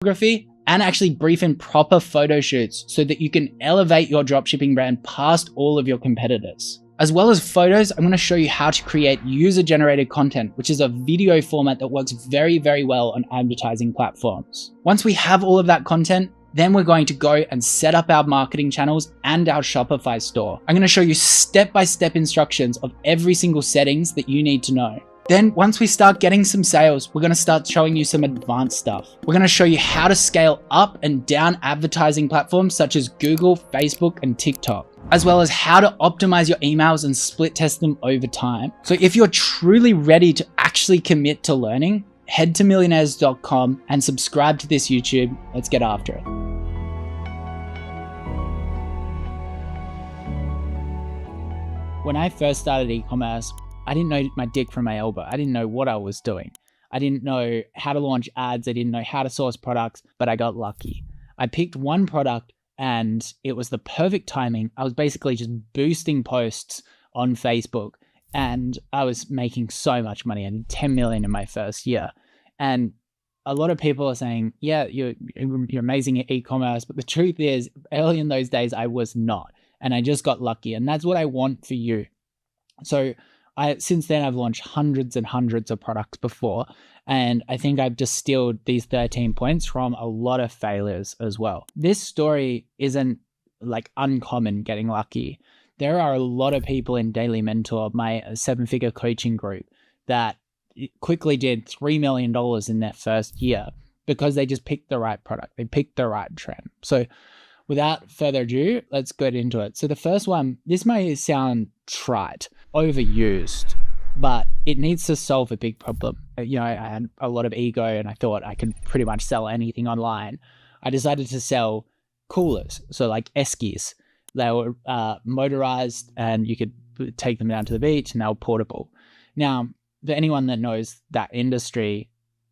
photography, and actually brief in proper photo shoots so that you can elevate your dropshipping brand past all of your competitors. As well as photos, I'm going to show you how to create user-generated content, which is a video format that works very, very well on advertising platforms. Once we have all of that content, then we're going to go and set up our marketing channels and our Shopify store. I'm going to show you step-by-step instructions of every single settings that you need to know. Then once we start getting some sales, we're going to start showing you some advanced stuff. We're going to show you how to scale up and down advertising platforms such as Google, Facebook, and TikTok, as well as how to optimize your emails and split test them over time. So if you're truly ready to actually commit to learning, head to millionaires.com and subscribe to this YouTube. Let's get after it. When I first started e-commerce, I didn't know my dick from my elbow. I didn't know what I was doing. I didn't know how to launch ads. I didn't know how to source products, but I got lucky. I picked one product and it was the perfect timing. I was basically just boosting posts on Facebook and I was making so much money. I did 10 million in my first year. And a lot of people are saying, yeah, you're amazing at e-commerce. But the truth is, early in those days, I was not. And I just got lucky. And that's what I want for you. So since then, I've launched hundreds and hundreds of products before. And I think I've distilled these 13 points from a lot of failures as well. This story isn't like uncommon getting lucky. There are a lot of people in Daily Mentor, my 7-figure coaching group, that quickly did $3 million in their first year because they just picked the right product. They picked the right trend. So without further ado, let's get into it. So the first one, this may sound trite, overused, but it needs to solve a big problem. You know, I had a lot of ego and I thought I could pretty much sell anything online. I decided to sell coolers, so like eskies. They were motorized and you could take them down to the beach and they were portable. Now, for anyone that knows that industry,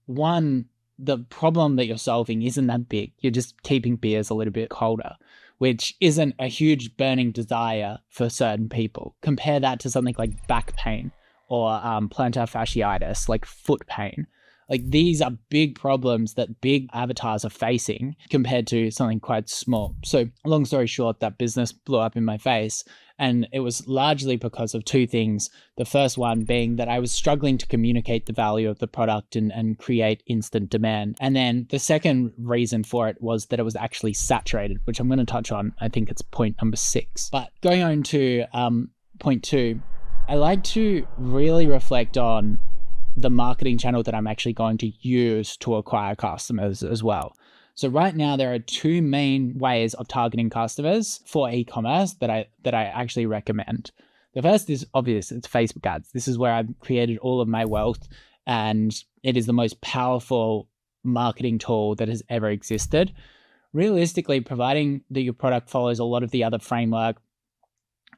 the problem that you're solving isn't that big. You're just keeping beers a little bit colder, which isn't a huge burning desire for certain people. Compare that to something like back pain or plantar fasciitis, like foot pain. Like these are big problems that big avatars are facing compared to something quite small. So long story short, that business blew up in my face. And it was largely because of two things. The first one being that I was struggling to communicate the value of the product and create instant demand. And then the second reason for it was that it was actually saturated, which I'm going to touch on. I think it's point number 6. But going on to point 2, I like to really reflect on the marketing channel that I'm actually going to use to acquire customers as well. So right now there are 2 main ways of targeting customers for e-commerce that I actually recommend. The first is obvious, it's Facebook ads. This is where I've created all of my wealth and it is the most powerful marketing tool that has ever existed. Realistically, providing that your product follows a lot of the other framework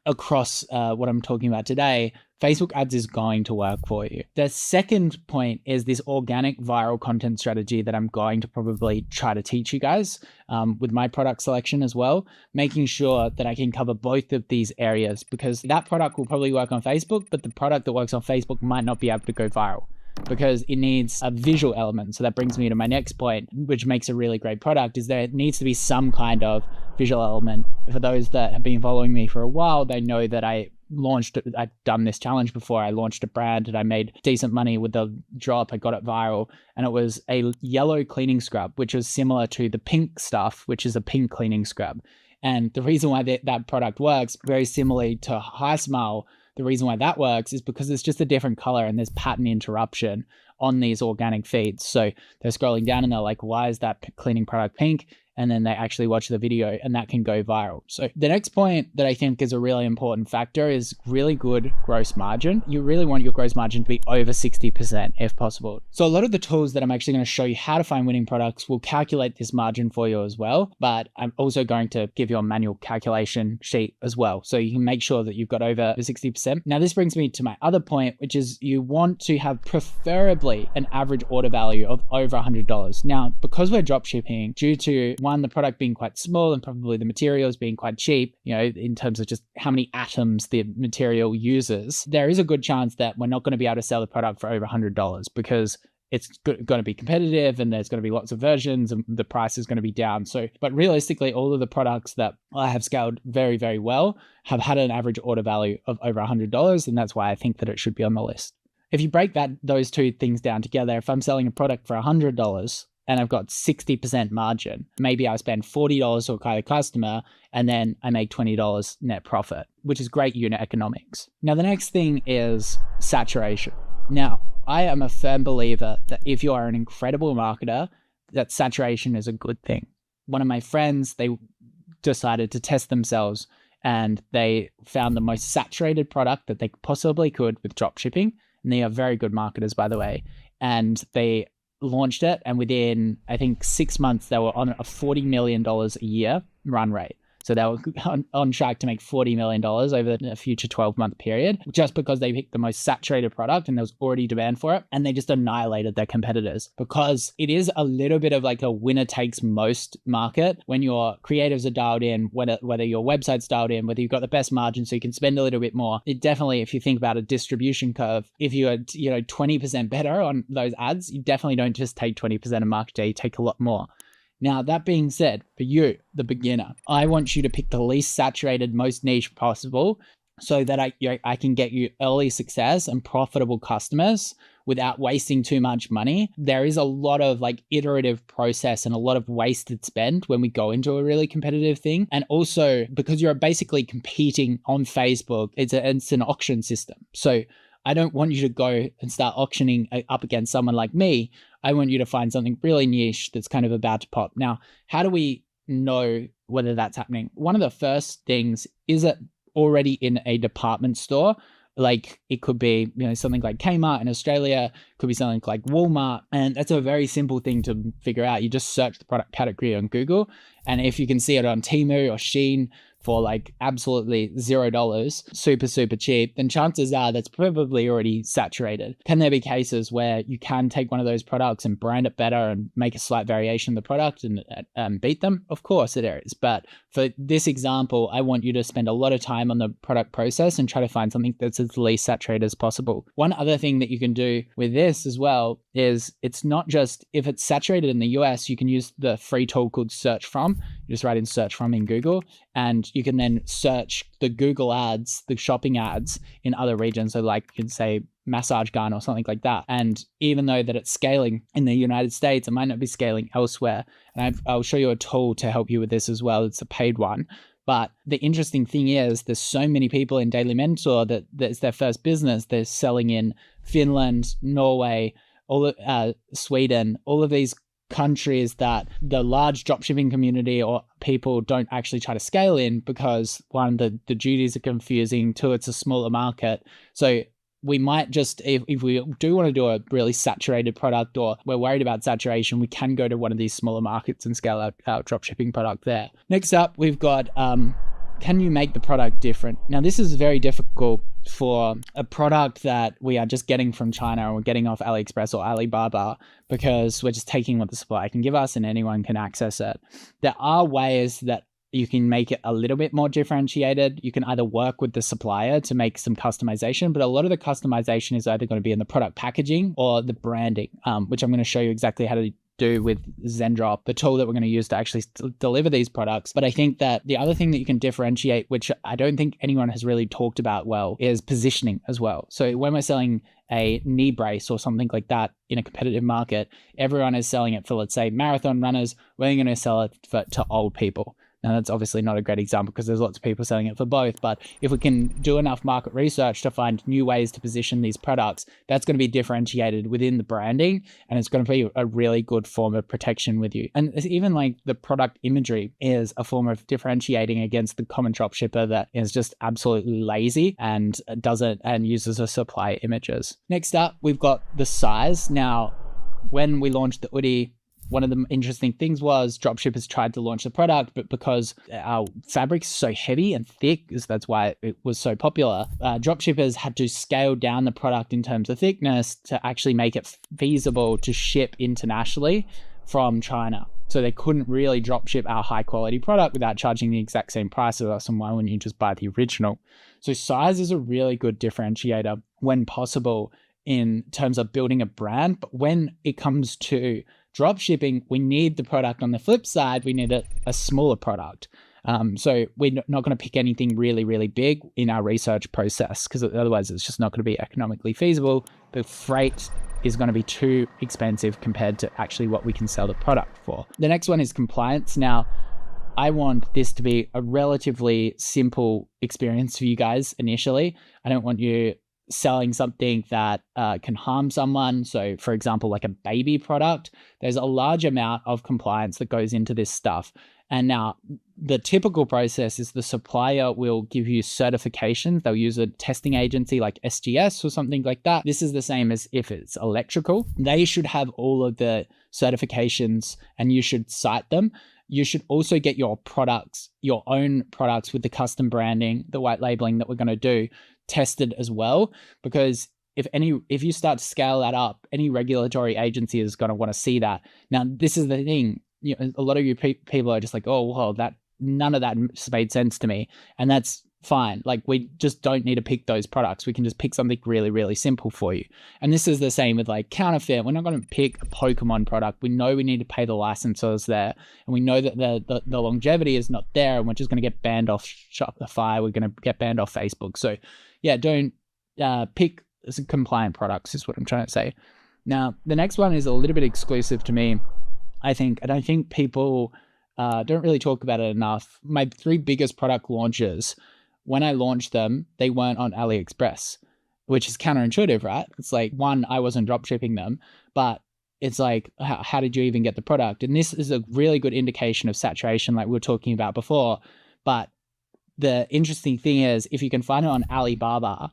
across what I'm talking about today, Facebook ads is going to work for you. The second point is this organic viral content strategy that I'm going to probably try to teach you guys with my product selection as well, making sure that I can cover both of these areas because that product will probably work on Facebook, but the product that works on Facebook might not be able to go viral because it needs a visual element. So that brings me to my next point, which makes a really great product, is there needs to be some kind of visual element. For those that have been following me for a while, they know that I've done this challenge before. I launched a brand and I made decent money with the drop. I got it viral and it was a yellow cleaning scrub, which was similar to the pink stuff, which is a pink cleaning scrub. And the reason why that product works very similarly to High Smile, the reason why that works is because it's just a different color and there's pattern interruption on these organic feeds. So they're scrolling down and they're like, why is that cleaning product pink? And then they actually watch the video and that can go viral. So the next point that I think is a really important factor is really good gross margin. You really want your gross margin to be over 60% if possible. So a lot of the tools that I'm actually going to show you how to find winning products will calculate this margin for you as well. But I'm also going to give you a manual calculation sheet as well. So you can make sure that you've got over 60%. Now this brings me to my other point, which is you want to have preferably an average order value of over $100. Now, because we're dropshipping, due to one, the product being quite small and probably the materials being quite cheap, you know, in terms of just how many atoms the material uses, there is a good chance that we're not going to be able to sell the product for over $100 because it's going to be competitive and there's going to be lots of versions and the price is going to be down. So, but realistically, all of the products that I have scaled very, very well have had an average order value of over $100. And that's why I think that it should be on the list. If you break those two things down together, if I'm selling a product for $100 and I've got 60% margin, maybe I spend $40 to acquire a customer and then I make $20 net profit, which is great unit economics. Now, the next thing is saturation. Now, I am a firm believer that if you are an incredible marketer, that saturation is a good thing. One of my friends, they decided to test themselves and they found the most saturated product that they possibly could with dropshipping. And they are very good marketers, by the way. And they launched it. And within, I think, 6 months, they were on a $40 million a year run rate. So they were on track to make $40 million over a future 12-month period just because they picked the most saturated product and there was already demand for it. And they just annihilated their competitors because it is a little bit of like a winner takes most market when your creatives are dialed in, whether your website's dialed in, whether you've got the best margin so you can spend a little bit more. It definitely, if you think about a distribution curve, if you're 20% better on those ads, you definitely don't just take 20% of market share, you take a lot more. Now, that being said, for you, the beginner, I want you to pick the least saturated, most niche possible so that I can get you early success and profitable customers without wasting too much money. There is a lot of like iterative process and a lot of wasted spend when we go into a really competitive thing. And also because you're basically competing on Facebook, it's an auction system. So I don't want you to go and start auctioning up against someone like me. I want you to find something really niche that's kind of about to pop. Now, how do we know whether that's happening? One of the first things is it already in a department store? Like it could be, something like Kmart in Australia, could be something like Walmart. And that's a very simple thing to figure out. You just search the product category on Google. And if you can see it on Temu or Shein for like absolutely $0, super cheap, then chances are that's probably already saturated. Can there be cases where you can take one of those products and brand it better and make a slight variation of the product and beat them? Of course there is. But for this example, I want you to spend a lot of time on the product process and try to find something that's as least saturated as possible. One other thing that you can do with this as well is it's not just if it's saturated in the US, you can use the free tool called Search From. You just write in Search From in Google and you can then search the Google ads, the shopping ads in other regions. So like you can say massage gun or something like that. And even though that it's scaling in the United States, it might not be scaling elsewhere. And I'll show you a tool to help you with this as well. It's a paid one. But the interesting thing is there's so many people in Daily Mentor that it's their first business. They're selling in Finland, Norway, Sweden, all of these countries that the large dropshipping community or people don't actually try to scale in because one, the duties are confusing, two, it's a smaller market. So we might just, if we do want to do a really saturated product or we're worried about saturation, we can go to one of these smaller markets and scale out our dropshipping product there. Next up, we've got, can you make the product different? Now, this is very difficult for a product that we are just getting from China or we're getting off AliExpress or Alibaba because we're just taking what the supplier can give us and anyone can access it. There are ways that you can make it a little bit more differentiated. You can either work with the supplier to make some customization, but a lot of the customization is either going to be in the product packaging or the branding, which I'm going to show you exactly how to do with Zendrop, the tool that we're going to use to actually deliver these products. But I think that the other thing that you can differentiate, which I don't think anyone has really talked about well, is positioning as well. So when we're selling a knee brace or something like that in a competitive market, everyone is selling it for, let's say, marathon runners. We're going to sell it to old people. Now, that's obviously not a great example because there's lots of people selling it for both. But if we can do enough market research to find new ways to position these products, that's going to be differentiated within the branding. And it's going to be a really good form of protection with you. And even like the product imagery is a form of differentiating against the common dropshipper that is just absolutely lazy and uses a supply images. Next up, we've got the size. Now, when we launched the hoodie, one of the interesting things was dropshippers tried to launch the product, but because our fabric's so heavy and thick, that's why it was so popular, dropshippers had to scale down the product in terms of thickness to actually make it feasible to ship internationally from China. So they couldn't really dropship our high quality product without charging the exact same price as us, and why wouldn't you just buy the original? So size is a really good differentiator when possible in terms of building a brand. But when it comes to drop shipping, we need the product. On the flip side, we need a smaller product. So we're not going to pick anything really, really big in our research process, because otherwise it's just not going to be economically feasible. The freight is going to be too expensive compared to actually what we can sell the product for. The next one is compliance. Now, I want this to be a relatively simple experience for you guys initially. I don't want you selling something that can harm someone. So for example, like a baby product, there's a large amount of compliance that goes into this stuff. And now the typical process is the supplier will give you certifications. They'll use a testing agency like SGS or something like that. This is the same as if it's electrical. They should have all of the certifications and you should cite them. You should also get your products, your own products with the custom branding, the white labeling that we're going to do, tested as well. Because if you start to scale that up, any regulatory agency is going to want to see that. Now, this is the thing. A lot of you people are just like, oh, well, none of that made sense to me. And that's fine. Like, we just don't need to pick those products. We can just pick something really, really simple for you. And this is the same with like counterfeit. We're not going to pick a Pokemon product. We know we need to pay the licensors there. And we know that the longevity is not there. And we're just going to get banned off Shopify. We're going to get banned off Facebook. So yeah, don't pick compliant products is what I'm trying to say. Now, the next one is a little bit exclusive to me, I think. And I think people don't really talk about it enough. My 3 biggest product launches, when I launched them, they weren't on AliExpress, which is counterintuitive, right? It's like, one, I wasn't dropshipping them, but it's like, how did you even get the product? And this is a really good indication of saturation, like we were talking about before. But the interesting thing is, if you can find it on Alibaba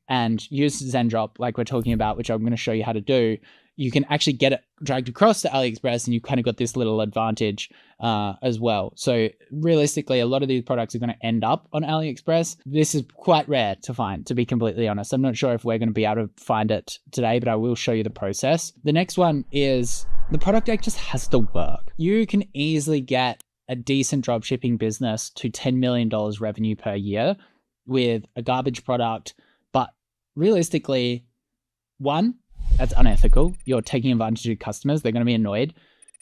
and use Zendrop, like we're talking about, which I'm going to show you how to do, you can actually get it dragged across to AliExpress, and you kind of got this little advantage as well. So realistically, a lot of these products are going to end up on AliExpress. This is quite rare to find, to be completely honest. I'm not sure if we're going to be able to find it today, but I will show you the process. The next one is the product just has to work. You can easily get a decent dropshipping business to $10 million revenue per year with a garbage product. But realistically, one, that's unethical. You're taking advantage of customers. They're going to be annoyed.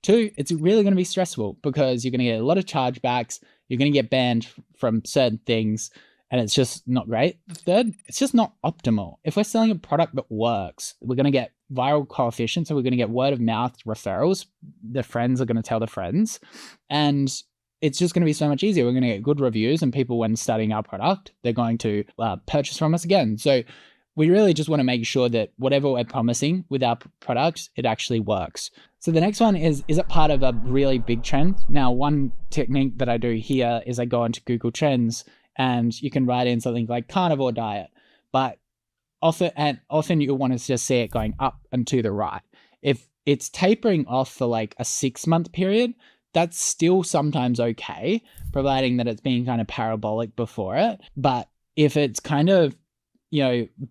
2, it's really going to be stressful because you're going to get a lot of chargebacks. You're going to get banned from certain things, and it's just not great. 3rd, it's just not optimal. If we're selling a product that works, we're going to get viral coefficient. So we're going to get word of mouth referrals. The friends are going to tell the friends, and it's just going to be so much easier. We're going to get good reviews, and people, when studying our product, they're going to purchase from us again. So we really just want to make sure that whatever we're promising with our products, it actually works. So the next one is it part of a really big trend? Now, one technique that I do here is I go into Google Trends, and you can write in something like carnivore diet, but often you'll want to just see it going up and to the right. If it's tapering off for like a 6-month period, that's still sometimes okay, providing that it's being kind of parabolic before it. But if it's kind of,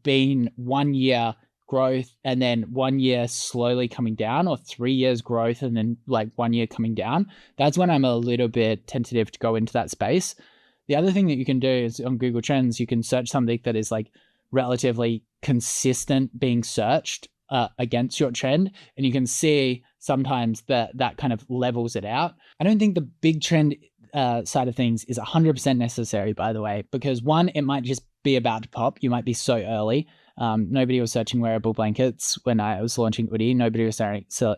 been 1 year growth and then 1 year slowly coming down, or 3 years growth and then like 1 year coming down, that's when I'm a little bit tentative to go into that space. The other thing that you can do is on Google Trends, you can search something that is like relatively consistent being searched against your trend, and you can see sometimes that kind of levels it out. I don't think the big trend side of things is 100% necessary, by the way, because one, it might just be about to pop. You might be so early. Nobody was searching wearable blankets when I was launching Oodie. Nobody was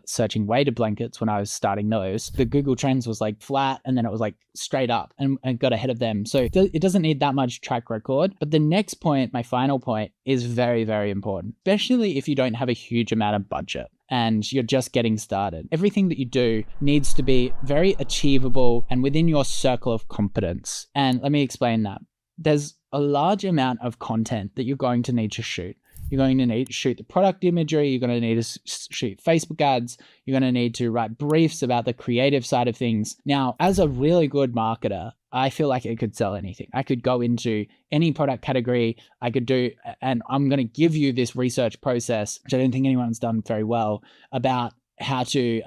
searching weighted blankets when I was starting those. The Google Trends was like flat, and then it was like straight up and got ahead of them. So it doesn't need that much track record. But the next point, my final point, is very, very important, especially if you don't have a huge amount of budget and you're just getting started. Everything that you do needs to be very achievable and within your circle of competence. And let me explain that. There's a large amount of content that you're going to need to shoot. You're going to need to shoot the product imagery. You're going to need to shoot Facebook ads. You're going to need to write briefs about the creative side of things. Now, as a really good marketer, I feel like it could sell anything. I could go into any product category. I could do, and I'm going to give you this research process, which I don't think anyone's done very well, about how to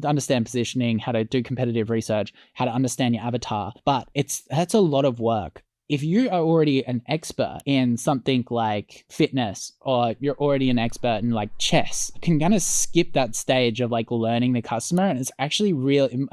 understand positioning, how to do competitive research, how to understand your avatar. But that's a lot of work. if you are already an expert in something like fitness, or you're already an expert in like chess, you can kind of skip that stage of like learning the customer, and it's actually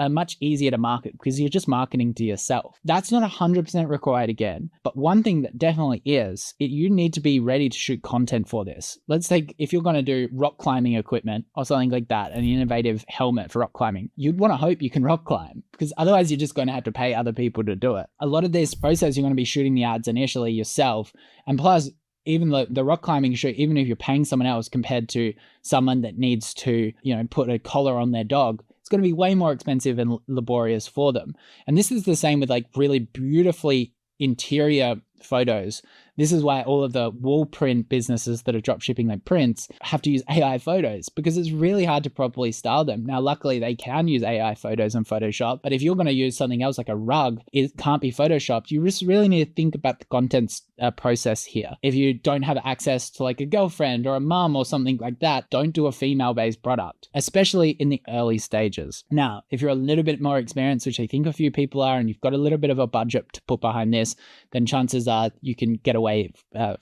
much easier to market because you're just marketing to yourself. That's not 100% required again, but one thing that definitely is, you need to be ready to shoot content for this. Let's take, if you're going to do rock climbing equipment or something like that, an innovative helmet for rock climbing, you'd want to hope you can rock climb, because otherwise you're just going to have to pay other people to do it. A lot of this process, you're going to be shooting the ads initially yourself. And plus, even the rock climbing shoot, even if you're paying someone else compared to someone that needs to, put a collar on their dog, it's going to be way more expensive and laborious for them. And this is the same with like really beautifully interior photos. This is why all of the wall print businesses that are drop shipping like prints have to use AI photos, because it's really hard to properly style them. Now, luckily they can use AI photos in Photoshop, but if you're going to use something else like a rug, it can't be Photoshopped. You just really need to think about the content process here. If you don't have access to like a girlfriend or a mum or something like that, don't do a female-based product, especially in the early stages. Now, if you're a little bit more experienced, which I think a few people are, and you've got a little bit of a budget to put behind this, then chances are you can get away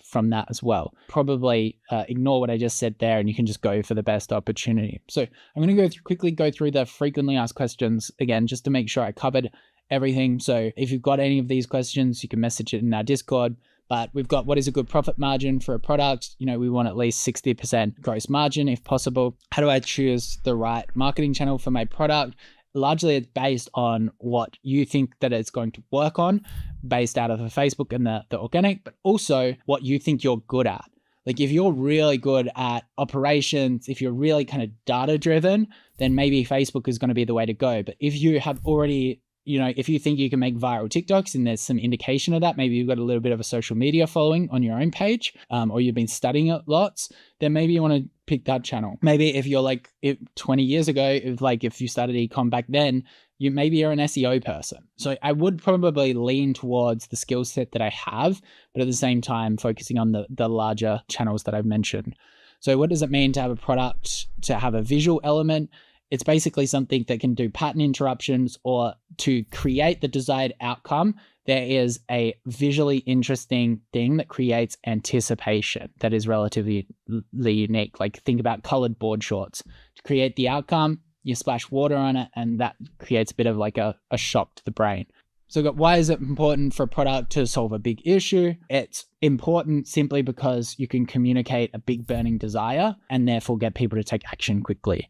from that as well. Probably ignore what I just said there, and you can just go for the best opportunity. So I'm going to quickly go through the frequently asked questions again, just to make sure I covered everything. So if you've got any of these questions, you can message it in our Discord. But we've got, what is a good profit margin for a product? We want at least 60% gross margin if possible. How do I choose the right marketing channel for my product? Largely it's based on what you think that it's going to work on, based out of the Facebook and the organic, but also what you think you're good at. Like if you're really good at operations, if you're really kind of data driven, then maybe Facebook is going to be the way to go. But if you have already, if you think you can make viral TikToks and there's some indication of that, maybe you've got a little bit of a social media following on your own page, or you've been studying it lots, then maybe you want to pick that channel. Maybe if you're like 20 years ago, if you started ecom back then, maybe you're an SEO person. So I would probably lean towards the skill set that I have, but at the same time, focusing on the larger channels that I've mentioned. So what does it mean to have a product, to have a visual element? It's basically something that can do pattern interruptions, or to create the desired outcome. There is a visually interesting thing that creates anticipation that is relatively unique. Like think about colored board shorts. To create the outcome, you splash water on it, and that creates a bit of like a shock to the brain. So why is it important for a product to solve a big issue? It's important simply because you can communicate a big burning desire and therefore get people to take action quickly.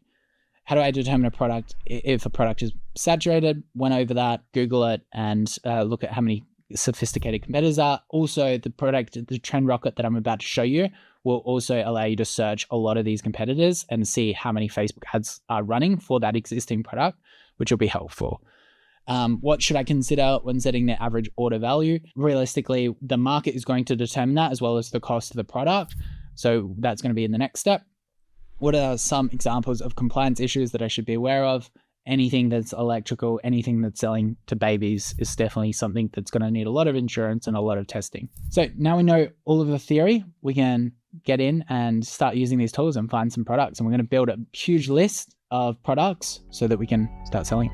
How do I determine a product? If a product is saturated, went over that, Google it, and look at how many sophisticated competitors are. Also, the trend rocket that I'm about to show you will also allow you to search a lot of these competitors and see how many Facebook ads are running for that existing product, which will be helpful. What should I consider when setting the average order value? Realistically, the market is going to determine that, as well as the cost of the product. So that's going to be in the next step. What are some examples of compliance issues that I should be aware of? Anything that's electrical, anything that's selling to babies is definitely something that's going to need a lot of insurance and a lot of testing. So now we know all of the theory, we can get in and start using these tools and find some products. And we're going to build a huge list of products so that we can start selling.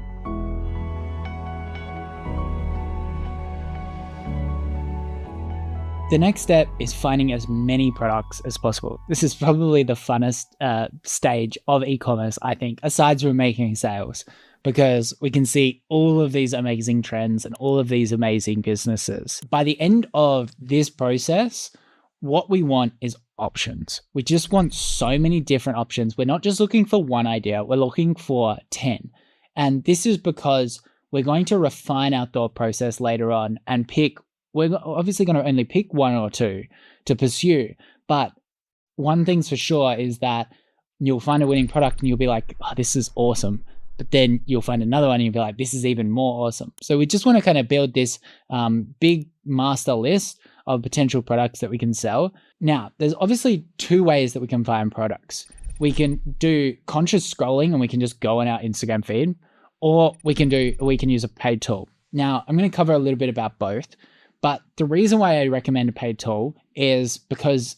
The next step is finding as many products as possible. This is probably the funnest stage of e-commerce, I think, aside from making sales, because we can see all of these amazing trends and all of these amazing businesses. By the end of this process, what we want is options. We just want so many different options. We're not just looking for one idea, we're looking for 10. And this is because we're going to refine our thought process later on and we're obviously going to only pick one or two to pursue. But one thing's for sure is that you'll find a winning product and you'll be like, oh, this is awesome. But then you'll find another one and you'll be like, this is even more awesome. So we just want to kind of build this big master list of potential products that we can sell. Now, there's obviously two ways that we can find products. We can do conscious scrolling and we can just go on our Instagram feed, or we can use a paid tool. Now, I'm going to cover a little bit about both. But the reason why I recommend a paid tool is because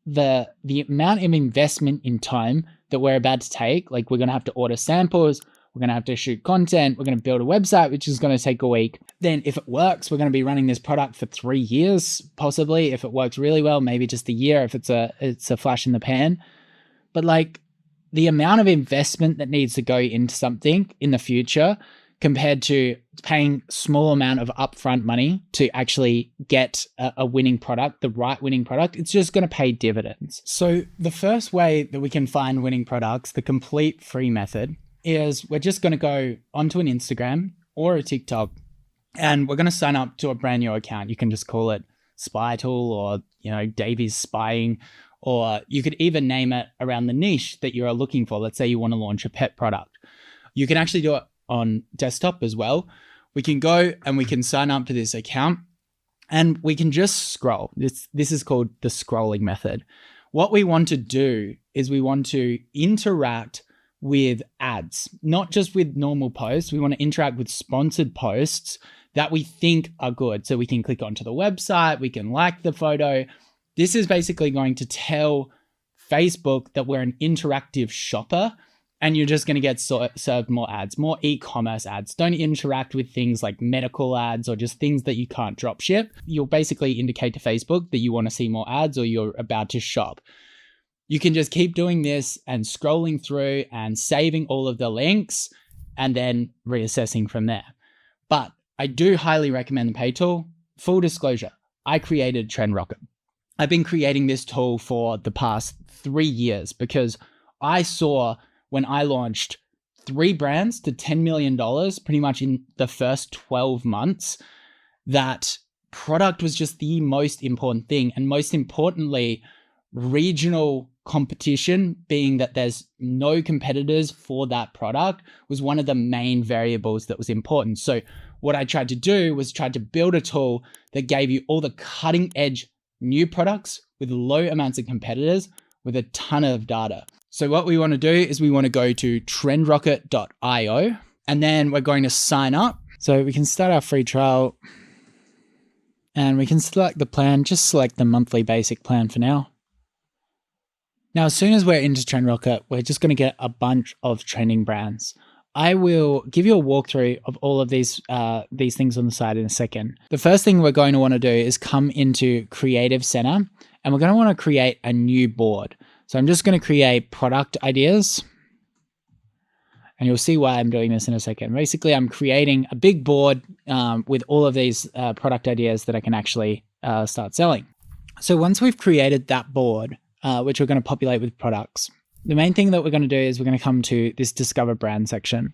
the amount of investment in time that we're about to take, like we're going to have to order samples, We're going to have to shoot content. We're going to build a website, which is going to take a week. Then if it works, we're going to be running this product for 3 years, possibly. If it works really well, maybe just a year if it's a flash in the pan. But like the amount of investment that needs to go into something in the future compared to paying small amount of upfront money to actually get a winning product, the right winning product, it's just going to pay dividends. So the first way that we can find winning products, the complete free method, is we're just going to go onto an Instagram or a TikTok and we're going to sign up to a brand new account. You can just call it Spy Tool or, Davey's Spying, or you could even name it around the niche that you're looking for. Let's say you want to launch a pet product. You can actually do it on desktop as well. We can go and we can sign up to this account and we can just scroll. This is called the scrolling method. What we want to do is we want to interact with ads, not just with normal posts. We want to interact with sponsored posts that we think are good. So we can click onto the website, we can like the photo. This is basically going to tell Facebook that we're an interactive shopper and you're just going to get served more ads, more e-commerce ads. Don't interact with things like medical ads or just things that you can't drop ship. You'll basically indicate to Facebook that you want to see more ads or you're about to shop. You can just keep doing this and scrolling through and saving all of the links and then reassessing from there. But I do highly recommend the pay tool. Full disclosure, I created TrendRocket. I've been creating this tool for the past 3 years because I saw when I launched 3 brands to $10 million pretty much in the first 12 months, that product was just the most important thing. And most importantly, regional competition, being that there's no competitors for that product, was one of the main variables that was important. So what I tried to do was try to build a tool that gave you all the cutting edge new products with low amounts of competitors with a ton of data. So what we want to do is we want to go to trendrocket.io and then we're going to sign up. So we can start our free trial and we can select the plan, just select the monthly basic plan for now. Now, as soon as we're into TrendRocket, we're just going to get a bunch of trending brands. I will give you a walkthrough of all of these things on the side in a second. The first thing we're going to want to do is come into Creative Center and we're going to want to create a new board. So I'm just going to create product ideas and you'll see why I'm doing this in a second. Basically, I'm creating a big board with all of these product ideas that I can actually start selling. So once we've created that board, which we're going to populate with products, the main thing that we're going to do is we're going to come to this Discover Brand section.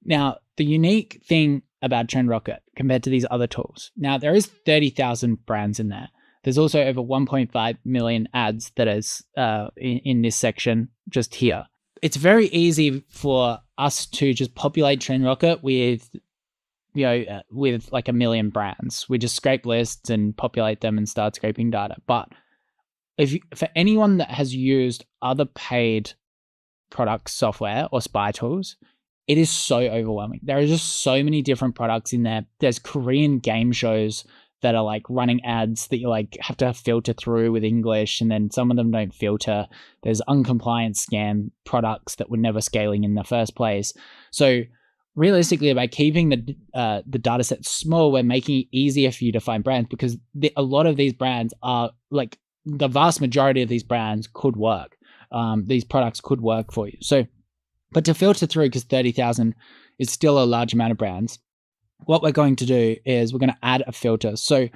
Now, the unique thing about TrendRocket compared to these other tools, now there is 30,000 brands in there. There's also over 1.5 million ads that is in this section just here. It's very easy for us to just populate TrendRocket with, with like 1 million brands. We just scrape lists and populate them and start scraping data. But for anyone that has used other paid product software or spy tools, it is so overwhelming. There are just so many different products in there. There's Korean game shows that are like running ads that you like have to filter through with English, and then some of them don't filter. There's uncompliant scam products that were never scaling in the first place. So realistically, by keeping the data set small, we're making it easier for you to find brands, because a lot of these brands are like, the vast majority of these brands could work. These products could work for you. So, but to filter through, because 30,000 is still a large amount of brands, what we're going to do is we're going to add a filter. So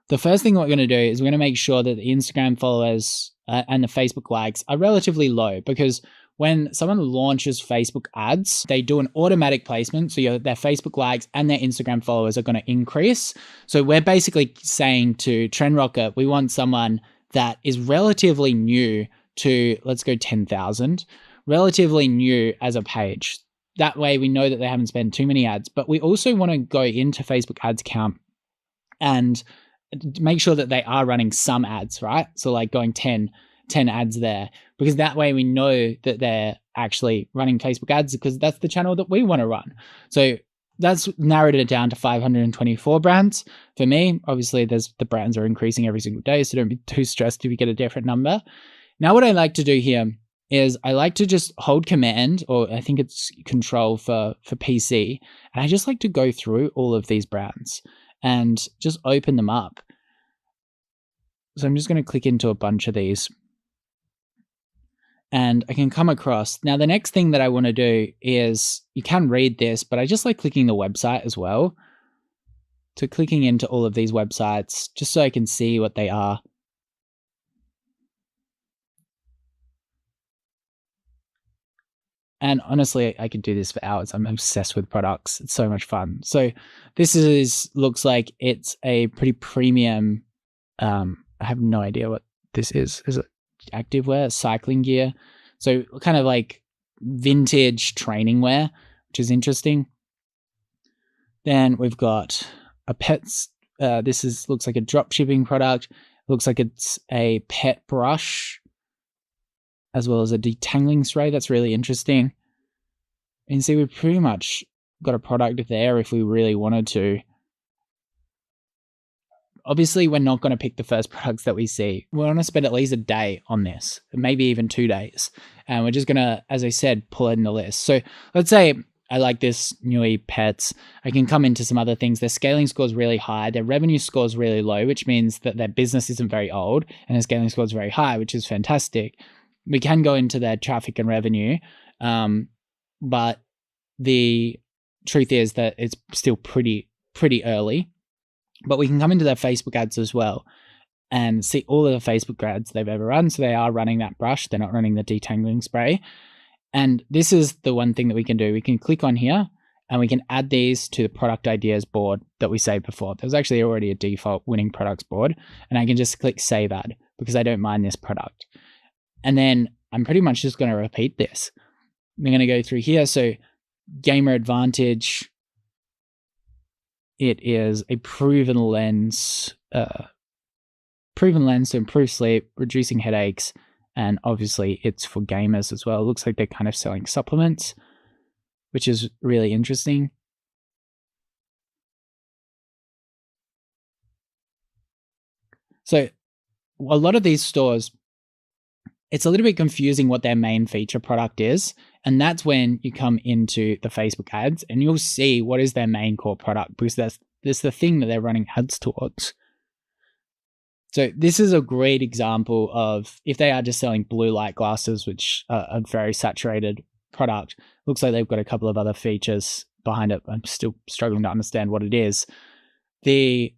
the first thing we're going to do is we're going to make sure that the Instagram followers and the Facebook likes are relatively low, because when someone launches Facebook ads, they do an automatic placement. So their Facebook likes and their Instagram followers are going to increase. So we're basically saying to TrendRocket, we want someone that is relatively new to, let's go 10,000, relatively new as a page. That way we know that they haven't spent too many ads, but we also want to go into Facebook ads account and make sure that they are running some ads, right? So like going 10 ads there, because that way we know that they're actually running Facebook ads, because that's the channel that we want to run. So that's narrowed it down to 524 brands. For me, obviously the brands are increasing every single day, so don't be too stressed if you get a different number. Now what I like to do here is I like to just hold command, or I think it's control for PC. And I just like to go through all of these brands and just open them up. So I'm just going to click into a bunch of these. And I can come across. Now, the next thing that I want to do is, you can read this, but I just like clicking the website as well. So clicking into all of these websites, just so I can see what they are. And honestly, I could do this for hours. I'm obsessed with products. It's so much fun. So this looks like it's a pretty premium. I have no idea what this is. Is it activewear, cycling gear? So kind of like vintage training wear, which is interesting. Then we've got a pets. This looks like a dropshipping product. Looks like it's a pet brush, as well as a detangling spray. That's really interesting. And see, we've pretty much got a product there if we really wanted to. Obviously, we're not going to pick the first products that we see. We want to spend at least a day on this, maybe even 2 days. And we're just going to, as I said, pull it in the list. So let's say I like this Nui Pets. I can come into some other things. Their scaling score is really high. Their revenue score is really low, which means that their business isn't very old. And their scaling score is very high, which is fantastic. We can go into their traffic and revenue. But the truth is that it's still pretty early. But we can come into their Facebook ads as well and see all of the Facebook ads they've ever run. So they are running that brush. They're not running the detangling spray. And this is the one thing that we can do. We can click on here and we can add these to the product ideas board that we saved before. There's actually already a default winning products board. And I can just click save ad because I don't mind this product. And then I'm pretty much just going to repeat this. I'm going to go through here. So gamer advantage. It is a proven lens to improve sleep, reducing headaches, and obviously it's for gamers as well. It looks like they're kind of selling supplements, which is really interesting. So a lot of these stores, it's a little bit confusing what their main feature product is. And that's when you come into the Facebook ads and you'll see what is their main core product, because that's the thing that they're running ads towards. So this is a great example of if they are just selling blue light glasses, which are a very saturated product. Looks like they've got a couple of other features behind it. I'm still struggling to understand what it is. This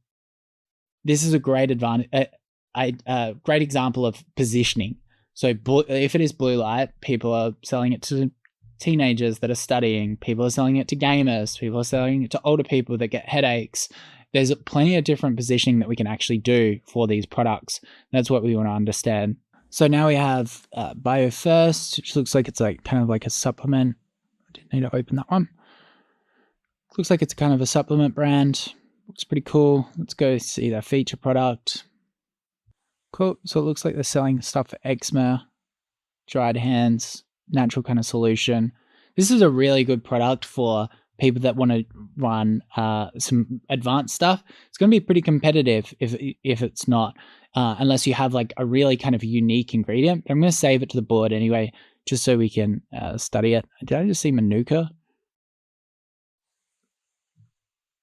is a great great example of positioning. So if it is blue light, people are selling it to teenagers that are studying. People are selling it to gamers. People are selling it to older people that get headaches. There's plenty of different positioning that we can actually do for these products. That's what we want to understand. So now we have Bio First, which looks like it's like kind of like a supplement. I didn't need to open that one. Looks like it's kind of a supplement brand. Looks pretty cool. Let's go see their feature product. Cool. So it looks like they're selling stuff for eczema, dried hands, natural kind of solution. This is a really good product for people that want to run some advanced stuff. It's going to be pretty competitive if it's not, unless you have like a really kind of unique ingredient. But I'm going to save it to the board anyway, just so we can study it. Did I just see Manuka?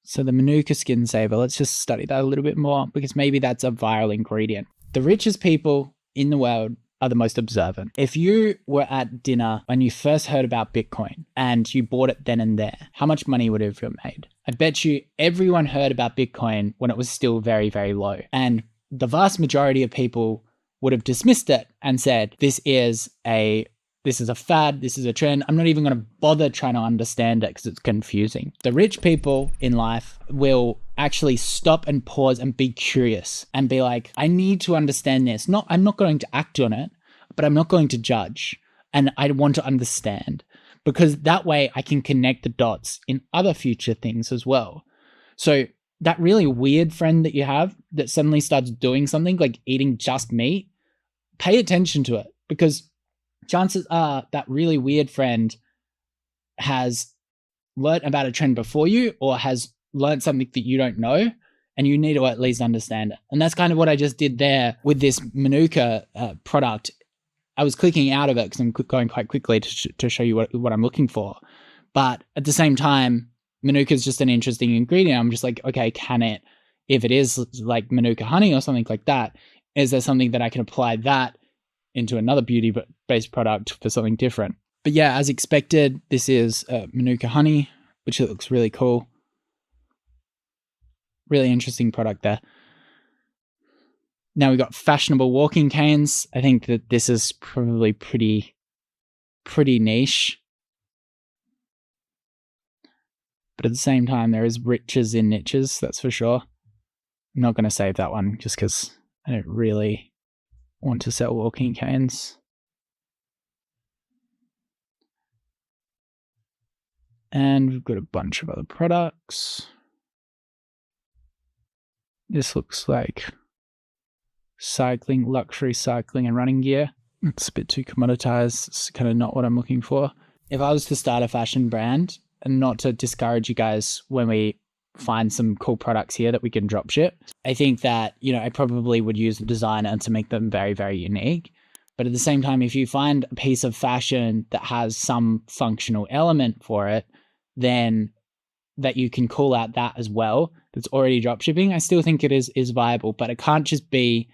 So the Manuka Skin Saver, let's just study that a little bit more, because maybe that's a viral ingredient. The richest people in the world are the most observant. If you were at dinner when you first heard about Bitcoin and you bought it then and there, how much money would have you made? I bet you everyone heard about Bitcoin when it was still very, very low. And the vast majority of people would have dismissed it and said, this is a fad, this is a trend. I'm not even going to bother trying to understand it because it's confusing. The rich people in life will actually stop and pause and be curious and be like, I need to understand this. I'm not going to act on it, but I'm not going to judge. And I want to understand, because that way I can connect the dots in other future things as well. So that really weird friend that you have that suddenly starts doing something like eating just meat, pay attention to it, because chances are that really weird friend has learned about a trend before you, or has learned something that you don't know, and you need to at least understand it. And that's kind of what I just did there with this Manuka product. I was clicking out of it because I'm going quite quickly to show you what I'm looking for. But at the same time, Manuka is just an interesting ingredient. I'm just like, okay, can it, if it is like Manuka honey or something like that, is there something that I can apply that into another beauty-based product for something different? But yeah, as expected, this is Manuka honey, which looks really cool. Really interesting product there. Now we've got fashionable walking canes. I think that this is probably pretty niche. But at the same time, there is riches in niches, that's for sure. I'm not going to save that one just because I don't really want to sell walking canes. And we've got a bunch of other products. This looks like cycling, luxury cycling and running gear. It's a bit too commoditized. It's kind of not what I'm looking for. If I was to start a fashion brand, and not to discourage you guys when we find some cool products here that we can drop ship, I think that, I probably would use the designer to make them very, very unique. But at the same time, if you find a piece of fashion that has some functional element for it, then that you can call out that as well, that's already drop shipping, I still think it is viable, but it can't just be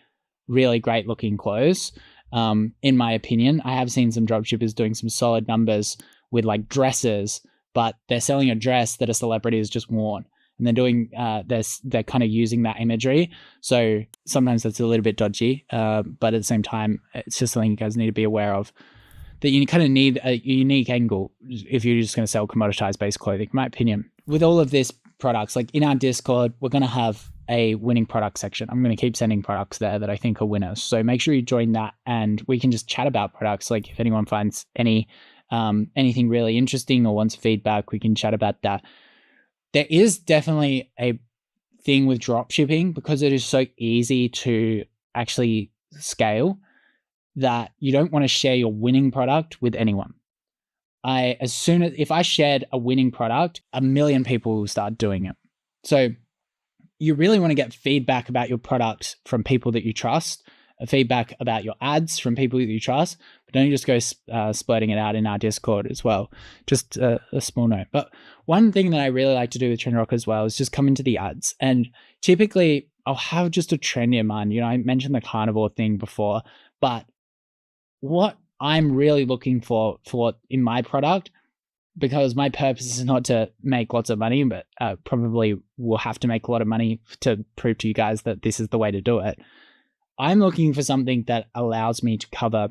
really great looking clothes. In my opinion, I have seen some drop shippers doing some solid numbers with like dresses, but they're selling a dress that a celebrity has just worn, and they're doing they're kind of using that imagery. So sometimes that's a little bit dodgy, but at the same time, it's just something you guys need to be aware of, that you kind of need a unique angle if you're just going to sell commoditized based clothing, in my opinion. With all of this products, like in our Discord, we're going to have a winning product section. I'm going to keep sending products there that I think are winners. So make sure you join that, and we can just chat about products. Like if anyone finds anything really interesting or wants feedback, we can chat about that. There is definitely a thing with drop shipping, because it is so easy to actually scale, that you don't want to share your winning product with anyone. If I shared a winning product, 1 million people will start doing it. So you really want to get feedback about your product from people that you trust, feedback about your ads from people that you trust, but don't just go splurting it out in our Discord as well. Just a small note. But one thing that I really like to do with Trend Rock as well is just come into the ads. And typically I'll have just a trend in mind. I mentioned the carnivore thing before, but what I'm really looking for in my product, because my purpose is not to make lots of money, but probably will have to make a lot of money to prove to you guys that this is the way to do it. I'm looking for something that allows me to cover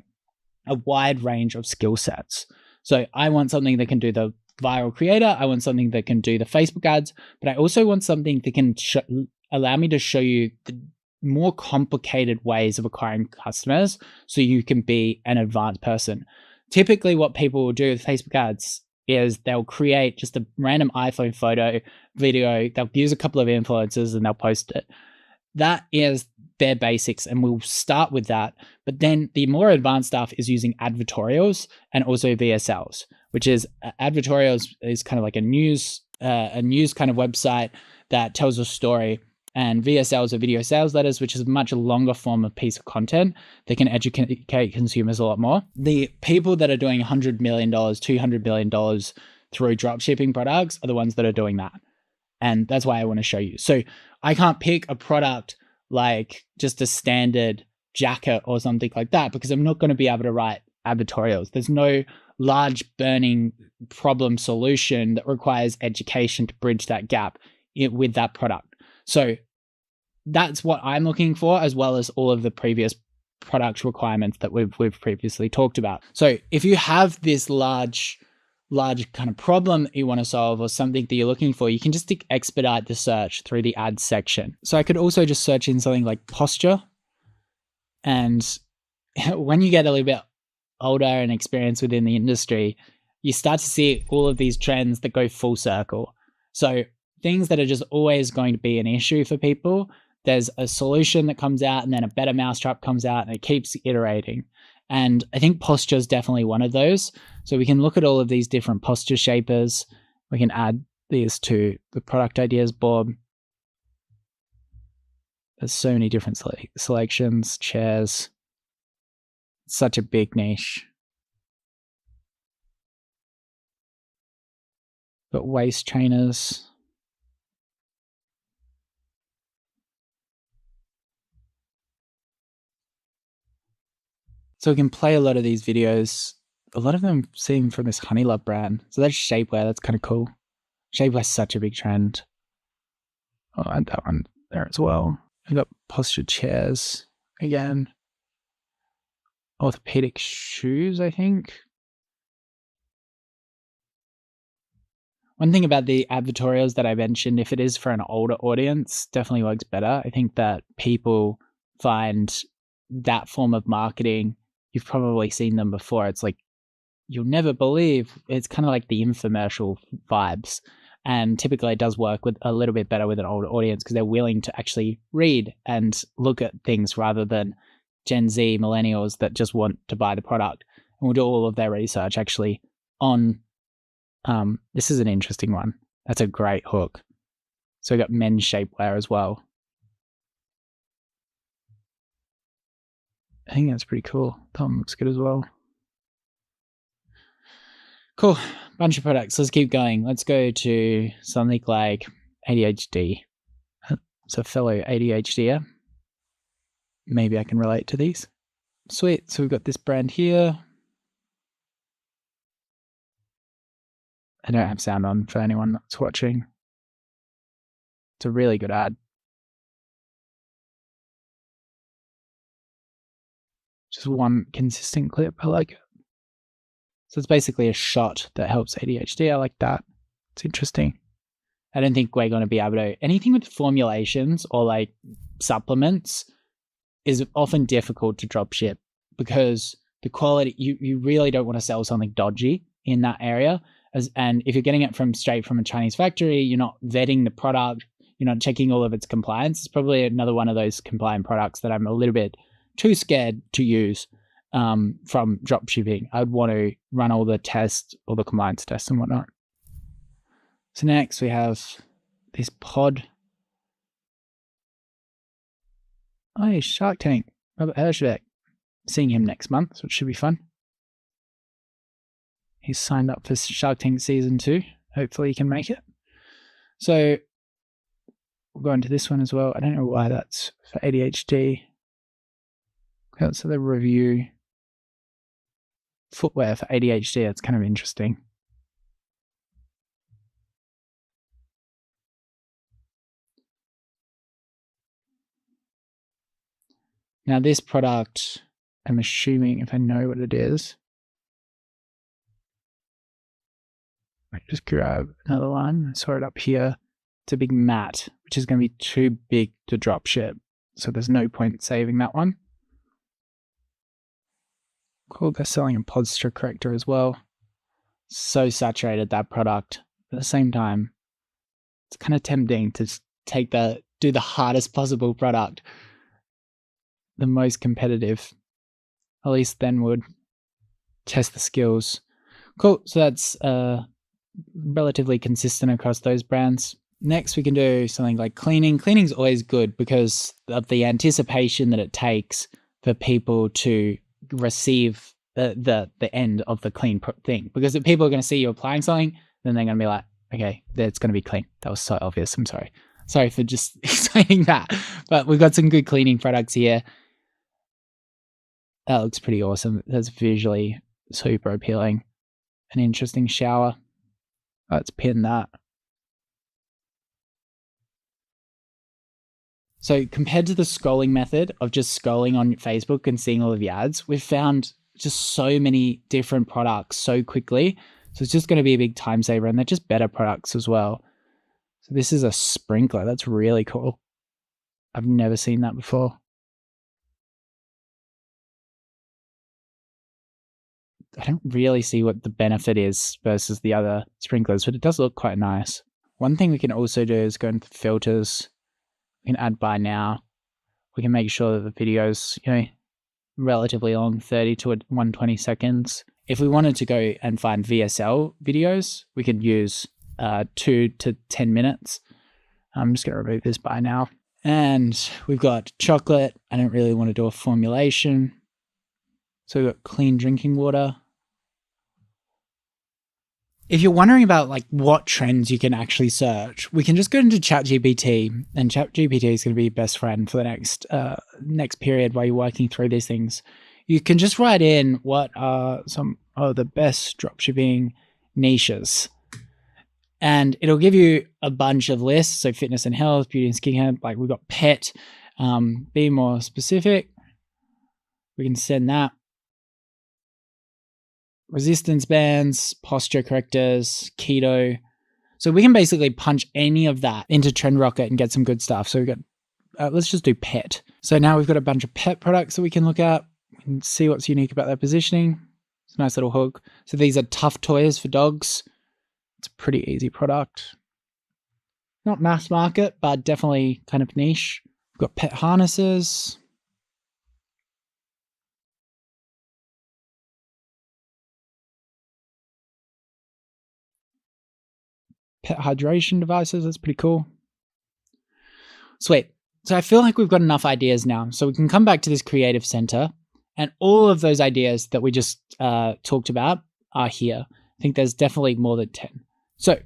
a wide range of skill sets. So I want something that can do the viral creator. I want something that can do the Facebook ads, but I also want something that can allow me to show you the more complicated ways of acquiring customers, so you can be an advanced person. Typically what people will do with Facebook ads is they'll create just a random iPhone photo, video, they'll use a couple of influencers and they'll post it. That is their basics, and we'll start with that. But then the more advanced stuff is using advertorials and also VSLs, which is advertorials is kind of like a news kind of website that tells a story. And VSLs are video sales letters, which is a much longer form of piece of content that can educate consumers a lot more. The people that are doing $100 million, $200 million through dropshipping products are the ones that are doing that. And that's why I want to show you. So I can't pick a product like just a standard jacket or something like that, because I'm not going to be able to write advertorials. There's no large burning problem solution that requires education to bridge that gap with that product. So that's what I'm looking for, as well as all of the previous product requirements that we've previously talked about. So if you have this large kind of problem that you want to solve, or something that you're looking for, you can just expedite the search through the ads section. So I could also just search in something like posture. And when you get a little bit older and experienced within the industry, you start to see all of these trends that go full circle. So things that are just always going to be an issue for people, there's a solution that comes out, and then a better mousetrap comes out, and it keeps iterating. And I think posture is definitely one of those. So we can look at all of these different posture shapers. We can add these to the product ideas board. There's so many different selections, chairs. Such a big niche. But waist trainers. So we can play a lot of these videos. A lot of them seem from this Honey Love brand. So that's shapewear. That's kind of cool. Shapewear's such a big trend. I'll add that one there as well. We got posture chairs again. Orthopedic shoes, I think. One thing about the advertorials that I mentioned, if it is for an older audience, definitely works better. I think that people find that form of marketing, you've probably seen them before. It's like, you'll never believe, it's kind of like the infomercial vibes. And typically it does work with a little bit better with an older audience because they're willing to actually read and look at things rather than Gen Z millennials that just want to buy the product and will do all of their research actually on. This is an interesting one. That's a great hook. So we got men's shapewear as well. I think that's pretty cool. Tom looks good as well. Cool. Bunch of products. Let's keep going. Let's go to something like ADHD. So fellow ADHDer. Maybe I can relate to these. Sweet. So we've got this brand here. I don't have sound on for anyone that's watching. It's a really good ad. Just one consistent clip. I like it. So it's basically a shot that helps ADHD. I like that. It's interesting. I don't think we're going to be able to... Anything with formulations or like supplements is often difficult to drop ship because the quality... You really don't want to sell something dodgy in that area. And if you're getting it straight from a Chinese factory, you're not vetting the product, you're not checking all of its compliance. It's probably another one of those compliant products that I'm a little bit too scared to use from dropshipping. I would want to run all the tests, all the compliance tests and whatnot. So next we have this pod. Oh, Shark Tank, Robert Herjavec. Seeing him next month, so it should be fun. He's signed up for Shark Tank Season 2. Hopefully he can make it. So we'll go into this one as well. I don't know why that's for ADHD. So the review footwear for ADHD. That's kind of interesting. Now this product, I'm assuming if I know what it is, I just grab another one. I saw it up here. It's a big mat, which is going to be too big to drop ship. So there's no point saving that one. Cool, they're selling a posture corrector as well. So saturated, that product. At the same time, it's kind of tempting to do the hardest possible product. The most competitive. At least then would test the skills. Cool, so that's relatively consistent across those brands. Next, we can do something like cleaning. Cleaning's always good because of the anticipation that it takes for people to receive the end of the clean thing. Because if people are going to see you applying something, then they're going to be like, okay, it's going to be clean. That was so obvious. I'm sorry. Sorry for just saying that. But we've got some good cleaning products here. That looks pretty awesome. That's visually super appealing. An interesting shower. Let's pin that. So compared to the scrolling method of just scrolling on Facebook and seeing all of the ads, we've found just so many different products so quickly. So it's just going to be a big time saver, and they're just better products as well. So this is a sprinkler. That's really cool. I've never seen that before. I don't really see what the benefit is versus the other sprinklers, but it does look quite nice. One thing we can also do is go into filters. We can add buy now. We can make sure that the video's, relatively long, 30 to 120 seconds. If we wanted to go and find VSL videos, we could use 2 to 10 minutes. I'm just going to remove this buy now. And we've got chocolate. I don't really want to do a formulation. So we've got clean drinking water. If you're wondering about like what trends you can actually search, we can just go into ChatGPT, and ChatGPT is going to be your best friend for the next period while you're working through these things. You can just write in what are some of the best dropshipping niches, and it'll give you a bunch of lists. So fitness and health, beauty and skincare, like we've got pet. Be more specific. We can send that. Resistance bands, posture correctors, keto. So we can basically punch any of that into TrendRocket and get some good stuff. So we've got, let's just do pet. So now we've got a bunch of pet products that we can look at and see what's unique about their positioning. It's a nice little hook. So these are tough toys for dogs. It's a pretty easy product. Not mass market, but definitely kind of niche. We've got pet harnesses. Pet hydration devices, that's pretty cool. Sweet. So I feel like we've got enough ideas now. So we can come back to this creative center, and all of those ideas that we just talked about are here. I think there's definitely more than 10. So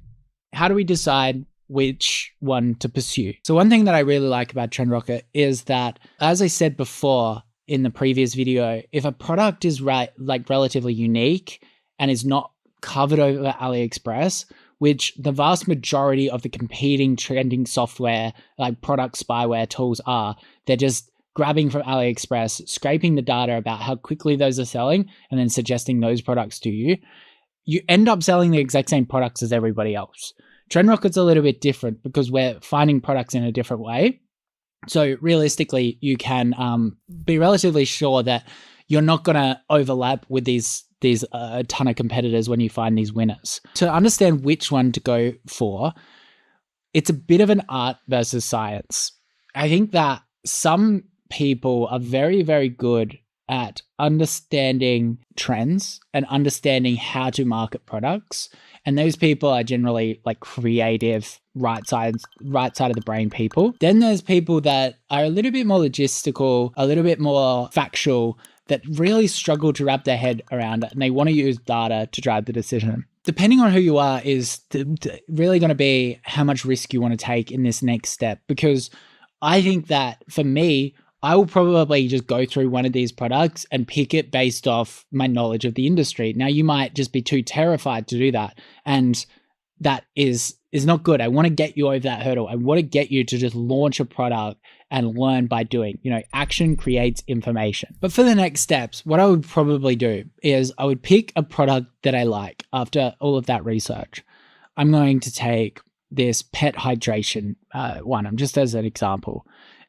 how do we decide which one to pursue? So one thing that I really like about TrendRocket is that, as I said before in the previous video, if a product is relatively unique and is not covered over AliExpress, which the vast majority of the competing trending software, like product spyware tools are, they're just grabbing from AliExpress, scraping the data about how quickly those are selling, and then suggesting those products to you. You end up selling the exact same products as everybody else. TrendRocket's a little bit different because we're finding products in a different way. So realistically, you can be relatively sure that you're not going to overlap with these a ton of competitors when you find these winners. To understand which one to go for, it's a bit of an art versus science. I think that some people are very, very good at understanding trends and understanding how to market products. And those people are generally like creative, right side of the brain people. Then there's people that are a little bit more logistical, a little bit more factual, that really struggle to wrap their head around it, and they want to use data to drive the decision. Depending on who you are is really going to be how much risk you want to take in this next step, because I think that for me, I will probably just go through one of these products and pick it based off my knowledge of the industry. Now, you might just be too terrified to do that, and that is not good. I want to get you over that hurdle. I want to get you to just launch a product and learn by doing. Action creates information. But for the next steps, what I would probably do is I would pick a product that I like after all of that research. I'm going to take this pet hydration one, just as an example.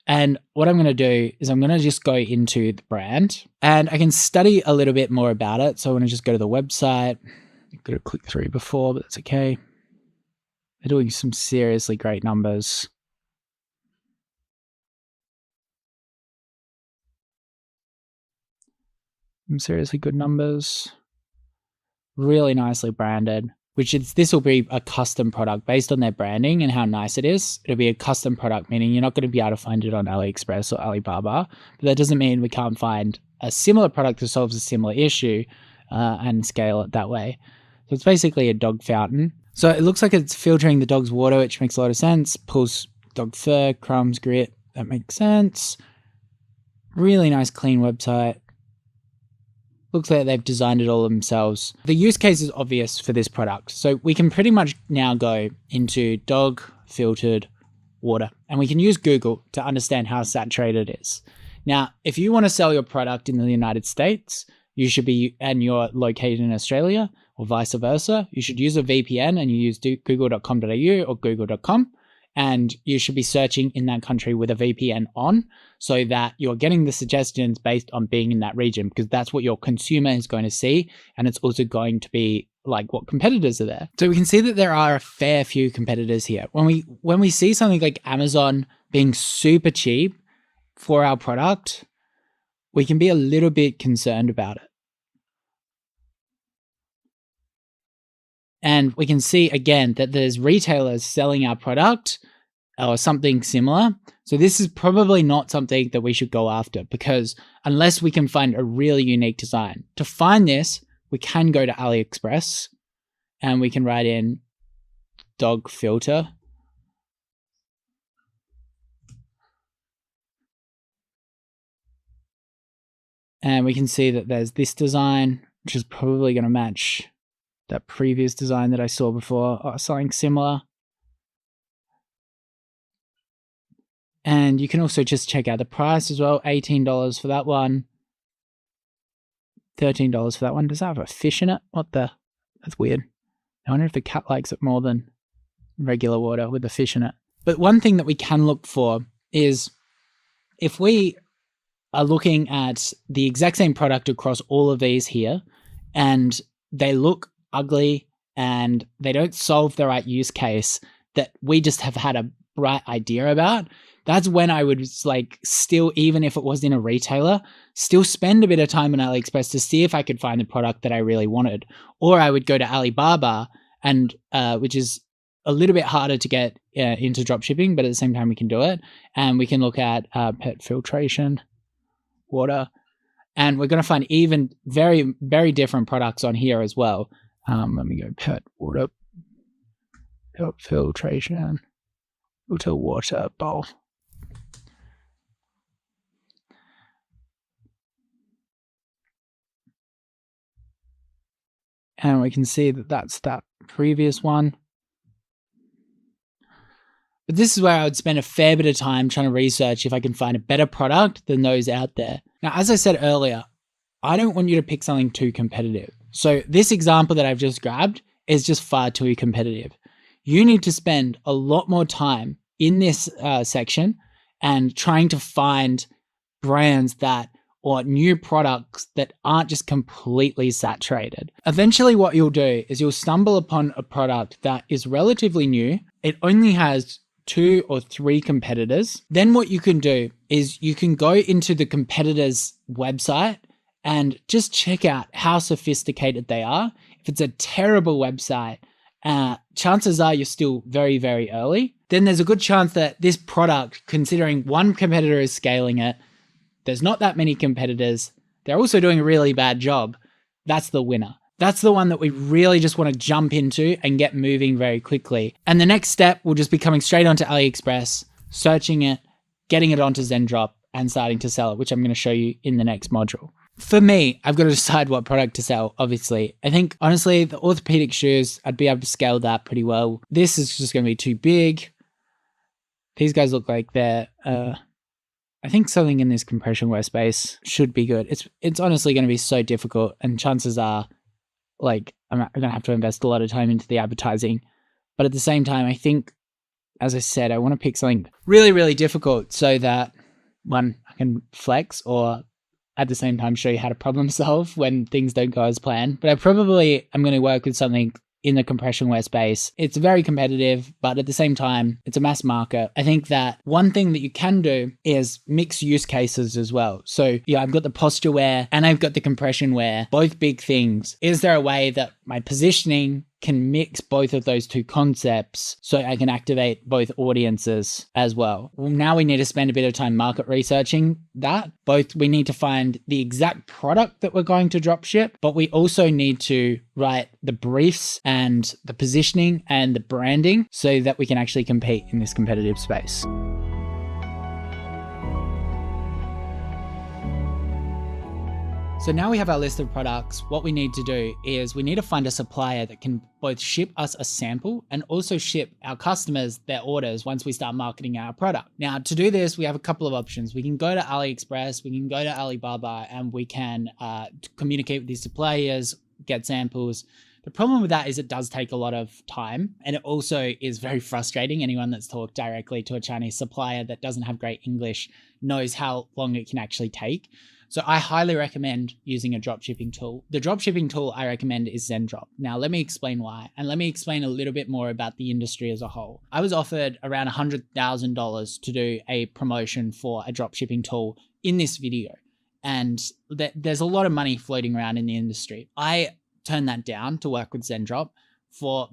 And what I'm going to do is I'm going to just go into the brand, and I can study a little bit more about it. So I want to just go to the website. I've got to click through before, but that's okay. They're doing some seriously great numbers. Some seriously good numbers. Really nicely branded, this will be a custom product based on their branding and how nice it is. It'll be a custom product, meaning you're not going to be able to find it on AliExpress or Alibaba. But that doesn't mean we can't find a similar product that solves a similar issue and scale it that way. So it's basically a dog fountain. So it looks like it's filtering the dog's water, which makes a lot of sense. Pulls dog fur, crumbs, grit. That makes sense. Really nice, clean website. Looks like they've designed it all themselves. The use case is obvious for this product. So we can pretty much now go into dog filtered water, and we can use Google to understand how saturated it is. Now, if you want to sell your product in the United States, and you're located in Australia, or vice versa, you should use a VPN and you use google.com.au or google.com, and you should be searching in that country with a VPN on, so that you're getting the suggestions based on being in that region, because that's what your consumer is going to see, and it's also going to be like what competitors are there. So we can see that there are a fair few competitors here. When we see something like Amazon being super cheap for our product, we can be a little bit concerned about it. And we can see again that there's retailers selling our product or something similar. So this is probably not something that we should go after, because unless we can find a really unique design. To find this, we can go to AliExpress and we can write in dog filter. And we can see that there's this design, which is probably going to match that previous design that I saw before, or something similar. And you can also just check out the price as well. $18 for that one. $13 for that one. Does that have a fish in it? That's weird. I wonder if the cat likes it more than regular water with the fish in it. But one thing that we can look for is if we are looking at the exact same product across all of these here, and they look ugly and they don't solve the right use case that we just have had a bright idea about, that's when I would still, even if it was in a retailer, still spend a bit of time on AliExpress to see if I could find the product that I really wanted. Or I would go to Alibaba, and which is a little bit harder to get into dropshipping, but at the same time we can do it. And we can look at pet filtration, water, and we're going to find even very, very different products on here as well. Let me go pet water, pet filtration, filter water bowl. And we can see that that's that previous one. But this is where I would spend a fair bit of time trying to research if I can find a better product than those out there. Now, as I said earlier, I don't want you to pick something too competitive. So this example that I've just grabbed is just far too competitive. You need to spend a lot more time in this section and trying to find brands or new products that aren't just completely saturated. Eventually what you'll do is you'll stumble upon a product that is relatively new. It only has 2 or 3 competitors. Then what you can do is you can go into the competitor's website and just check out how sophisticated they are. If it's a terrible website, chances are you're still very, very early. Then there's a good chance that this product, considering one competitor is scaling it, there's not that many competitors, they're also doing a really bad job, that's the winner. That's the one that we really just want to jump into and get moving very quickly. And the next step will just be coming straight onto AliExpress, searching it, getting it onto Zendrop, and starting to sell it, which I'm going to show you in the next module. For me, I've got to decide what product to sell, obviously. I think, honestly, the orthopedic shoes, I'd be able to scale that pretty well. This is just going to be too big. These guys look like they're... I think something in this compression wear space should be good. It's honestly going to be so difficult, and chances are, I'm going to have to invest a lot of time into the advertising. But at the same time, I think, as I said, I want to pick something really, really difficult so that, one, I can flex, or at the same time show you how to problem solve when things don't go as planned. But I'm going to work with something in the compression wear space. It's very competitive, but at the same time, it's a mass market. I think that one thing that you can do is mix use cases as well. So yeah, I've got the posture wear and I've got the compression wear, both big things. Is there a way that my positioning can mix both of those two concepts so I can activate both audiences as well? Well, now we need to spend a bit of time market researching that. Both we need to find the exact product that we're going to drop ship, but we also need to write the briefs and the positioning and the branding so that we can actually compete in this competitive space. So now we have our list of products. What we need to do is we need to find a supplier that can both ship us a sample and also ship our customers their orders once we start marketing our product. Now, to do this, we have a couple of options. We can go to AliExpress, we can go to Alibaba, and we can communicate with these suppliers, get samples. The problem with that is it does take a lot of time, and it also is very frustrating. Anyone that's talked directly to a Chinese supplier that doesn't have great English knows how long it can actually take. So I highly recommend using a dropshipping tool. The dropshipping tool I recommend is Zendrop. Now, let me explain why, and let me explain a little bit more about the industry as a whole. I was offered around $100,000 to do a promotion for a dropshipping tool in this video, and there's a lot of money floating around in the industry. I turned that down to work with Zendrop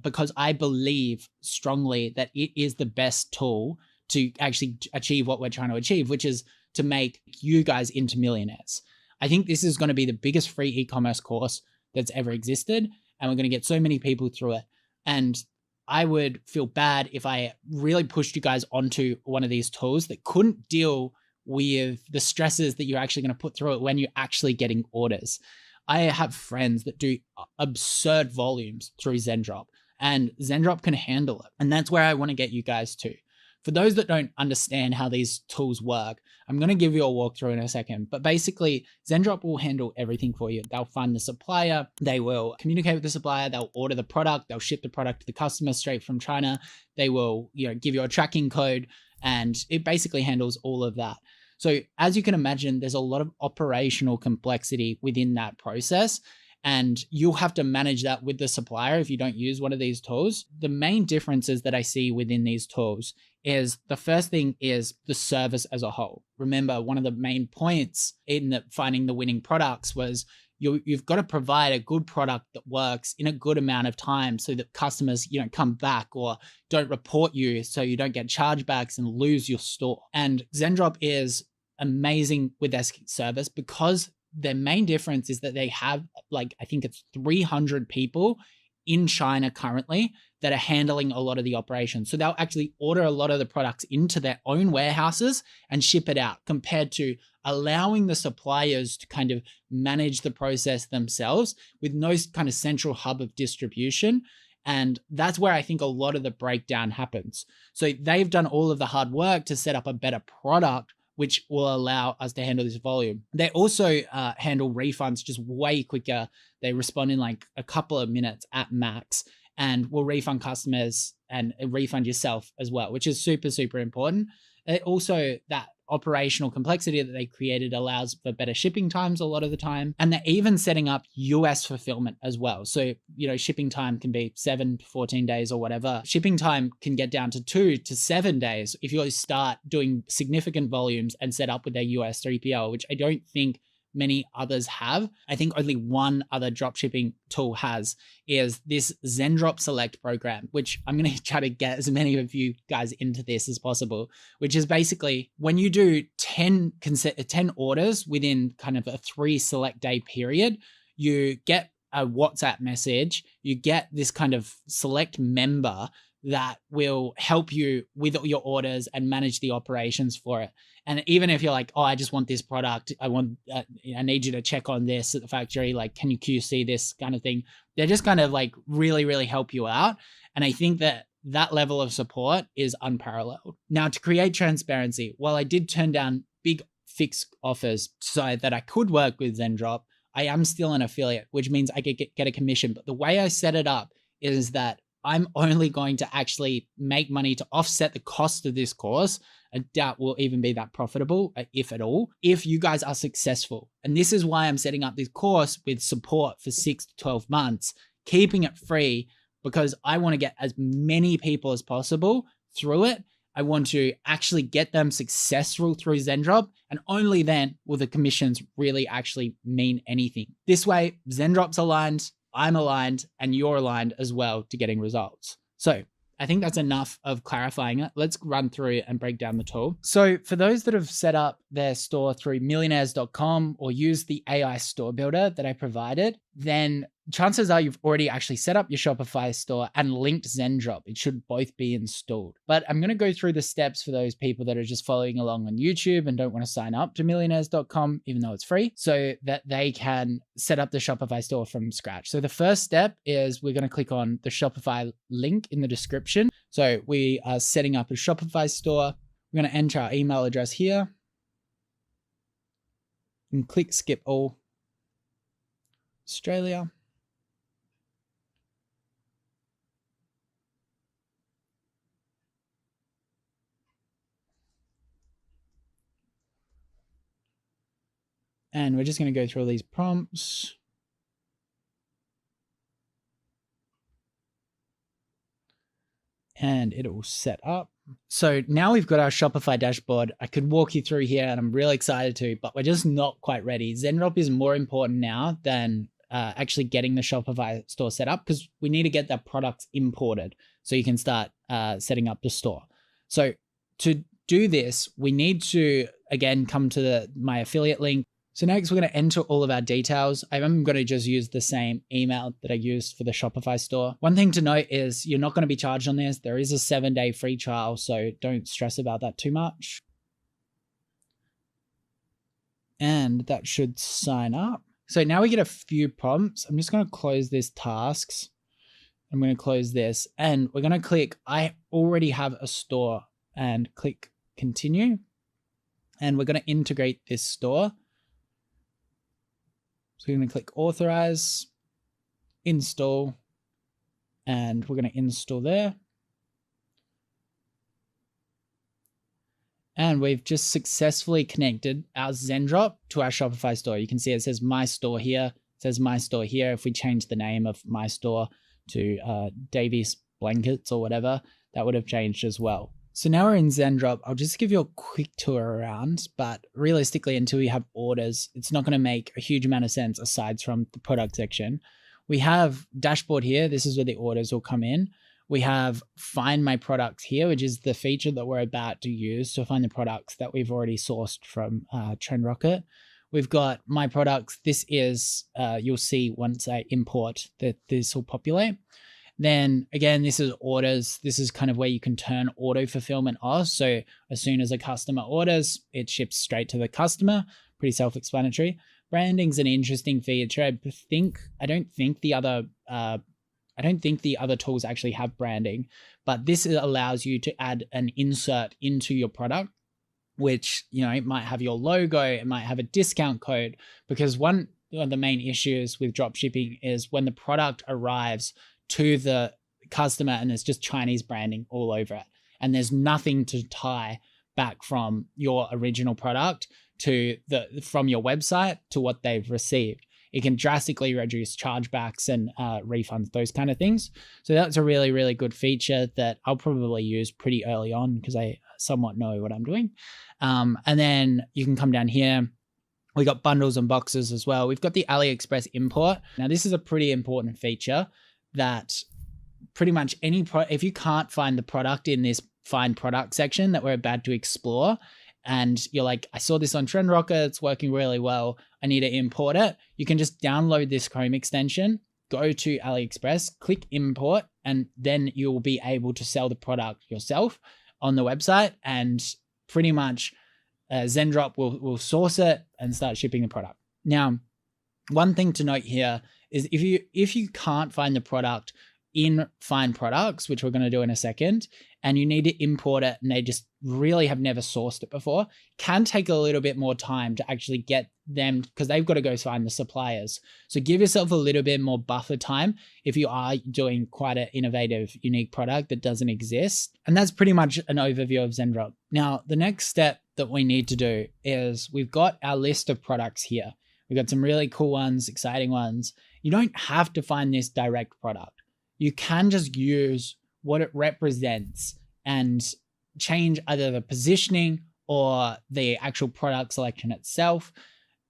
because I believe strongly that it is the best tool to actually achieve what we're trying to achieve, which is to make you guys into millionaires. I think this is going to be the biggest free e-commerce course that's ever existed, and we're going to get so many people through it. And I would feel bad if I really pushed you guys onto one of these tools that couldn't deal with the stresses that you're actually going to put through it when you're actually getting orders. I have friends that do absurd volumes through Zendrop, and Zendrop can handle it. And that's where I want to get you guys to. For those that don't understand how these tools work, I'm going to give you a walkthrough in a second, but basically Zendrop will handle everything for you. They'll find the supplier, they will communicate with the supplier, they'll order the product, they'll ship the product to the customer straight from China. They will, give you a tracking code, and it basically handles all of that. So as you can imagine, there's a lot of operational complexity within that process, and you'll have to manage that with the supplier if you don't use one of these tools. The main differences that I see within these tools is the first thing is the service as a whole. Remember, one of the main points in finding the winning products was you've got to provide a good product that works in a good amount of time so that customers, come back or don't report you, so you don't get chargebacks and lose your store. And Zendrop is amazing with their service because their main difference is that they have I think it's 300 people in China currently that are handling a lot of the operations. So they'll actually order a lot of the products into their own warehouses and ship it out, compared to allowing the suppliers to kind of manage the process themselves with no kind of central hub of distribution. And that's where I think a lot of the breakdown happens. So they've done all of the hard work to set up a better product, which will allow us to handle this volume. They also handle refunds just way quicker. They respond in like a couple of minutes at max, and will refund customers and refund yourself as well, which is super, super important. Also, that operational complexity that they created allows for better shipping times a lot of the time. And they're even setting up US fulfillment as well. So, shipping time can be 7 to 14 days or whatever. Shipping time can get down to 2 to 7 days if you start doing significant volumes and set up with their US 3PL, which I don't think many others have. I think only one other dropshipping tool has, is this Zendrop Select program, which I'm going to try to get as many of you guys into this as possible, which is basically when you do 10 orders within kind of a 3 select day period, you get a WhatsApp message, you get this kind of select member that will help you with your orders and manage the operations for it. And even if you're like, oh, I just want this product, I need you to check on this at the factory, like, can you QC this kind of thing? They're just kind of like really, really help you out. And I think that level of support is unparalleled. Now, to create transparency, while I did turn down big fixed offers so that I could work with Zendrop, I am still an affiliate, which means I get a commission. But the way I set it up is that I'm only going to actually make money to offset the cost of this course. I doubt will even be that profitable, if at all, if you guys are successful. And this is why I'm setting up this course with support for 6 to 12 months, keeping it free, because I want to get as many people as possible through it. I want to actually get them successful through Zendrop, and only then will the commissions really actually mean anything. This way, Zendrop's aligned, I'm aligned, and you're aligned as well to getting results. So I think that's enough of clarifying it. Let's run through and break down the tool. So for those that have set up their store through millionaires.com or use the AI store builder that I provided, then chances are you've already actually set up your Shopify store and linked Zendrop. It should both be installed. But I'm going to go through the steps for those people that are just following along on YouTube and don't want to sign up to millionaires.com, even though it's free, so that they can set up the Shopify store from scratch. So the first step is we're going to click on the Shopify link in the description. So we are setting up a Shopify store. We're going to enter our email address here and click skip all. Australia. And we're just going to go through all these prompts. And it will set up. So now we've got our Shopify dashboard. I could walk you through here and I'm really excited to, but we're just not quite ready. Zendrop is more important now than actually getting the Shopify store set up, because we need to get that product imported so you can start setting up the store. So to do this, we need to, again, come to my affiliate link. So next, we're going to enter all of our details. I'm going to just use the same email that I used for the Shopify store. One thing to note is you're not going to be charged on this. There is a 7-day free trial, so don't stress about that too much. And that should sign up. So now we get a few prompts. I'm just going to close this tasks. I'm going to close this and we're going to click, I already have a store, and click continue. And we're going to integrate this store. So we're going to click authorize, install, and we're going to install there. And we've just successfully connected our Zendrop to our Shopify store. You can see it says my store here. It says my store here. If we change the name of my store to Davies Blankets or whatever, that would have changed as well. So now we're in Zendrop. I'll just give you a quick tour around, but realistically, until we have orders, it's not going to make a huge amount of sense aside from the product section. We have dashboard here. This is where the orders will come in. We have find my products here, which is the feature that we're about to use to find the products that we've already sourced from TrendRocket. We've got my products. This is, you'll see once I import that this will populate. Then again, this is orders. This is kind of where you can turn auto fulfillment off. So as soon as a customer orders, it ships straight to the customer. Pretty self-explanatory. Branding's an interesting feature. I don't think the other tools actually have branding, but this allows you to add an insert into your product, which, you know, it might have your logo, it might have a discount code, because one of the main issues with dropshipping is when the product arrives to the customer and there's just Chinese branding all over it, and there's nothing to tie back from your original product to from your website to what they've received. It can drastically reduce chargebacks and refunds, those kind of things. So that's a really, really good feature that I'll probably use pretty early on because I somewhat know what I'm doing. And then you can come down here. We got bundles and boxes as well. We've got the AliExpress import. Now, this is a pretty important feature that pretty much if you can't find the product in this find product section that we're about to explore, and you're like, I saw this on TrendRocket, it's working really well, I need to import it, you can just download this Chrome extension, go to AliExpress, click import, and then you'll be able to sell the product yourself on the website, and pretty much Zendrop will source it and start shipping the product. Now, one thing to note here is if you can't find the product in find products, which we're going to do in a second, and you need to import it and they just really have never sourced it before, can take a little bit more time to actually get them, because they've got to go find the suppliers. So give yourself a little bit more buffer time if you are doing quite an innovative, unique product that doesn't exist. And that's pretty much an overview of Zendrop. Now, the next step that we need to do is we've got our list of products here. We've got some really cool ones, exciting ones. You don't have to find this direct product. You can just use what it represents and change either the positioning or the actual product selection itself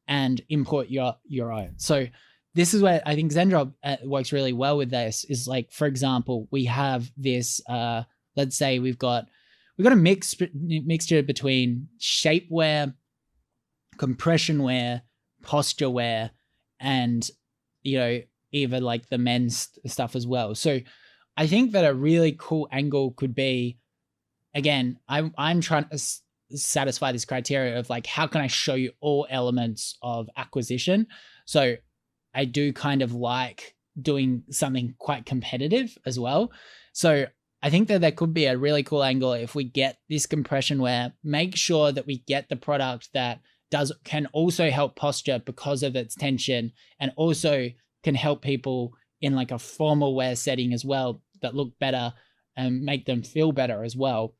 and import your own. So this is where I think Zendrop works really well with this, is like, for example, we have this, let's say we've got a mixture between shapewear, compression wear, posture wear, and, you know, even like the men's stuff as well. So I think that a really cool angle could be, again, I'm trying to satisfy this criteria of like, how can I show you all elements of acquisition? So I do kind of like doing something quite competitive as well. So I think that could be a really cool angle if we get this compression wear, make sure that we get the product that can also help posture because of its tension, and also can help people in like a formal wear setting as well, that look better and make them feel better as well.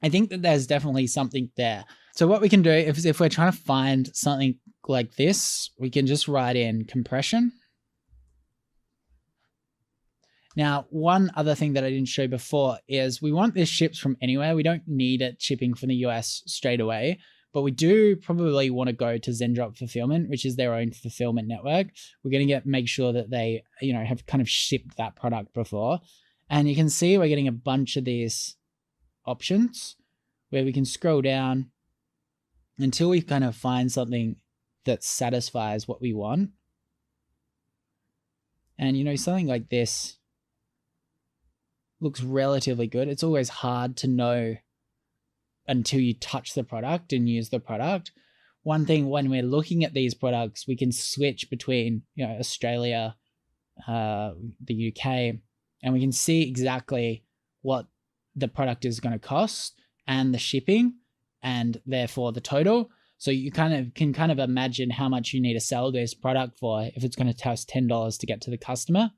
I think that there's definitely something there. So what we can do if we're trying to find something like this, we can just write in compression. Now, one other thing that I didn't show before is we want this shipped from anywhere. We don't need it shipping from the US straight away, but we do probably want to go to Zendrop Fulfillment, which is their own fulfillment network. We're going to make sure that they, you know, have kind of shipped that product before. And you can see we're getting a bunch of these options. where we can scroll down until we kind of find something that satisfies what we want. And something like this looks relatively good. It's always hard to know until you touch the product and use the product. One thing, when we're looking at these products, we can switch between Australia, the UK, and we can see exactly what the product is going to cost and the shipping, and therefore the total. So you can imagine how much you need to sell this product for if it's going to cost $10 to get to the customer.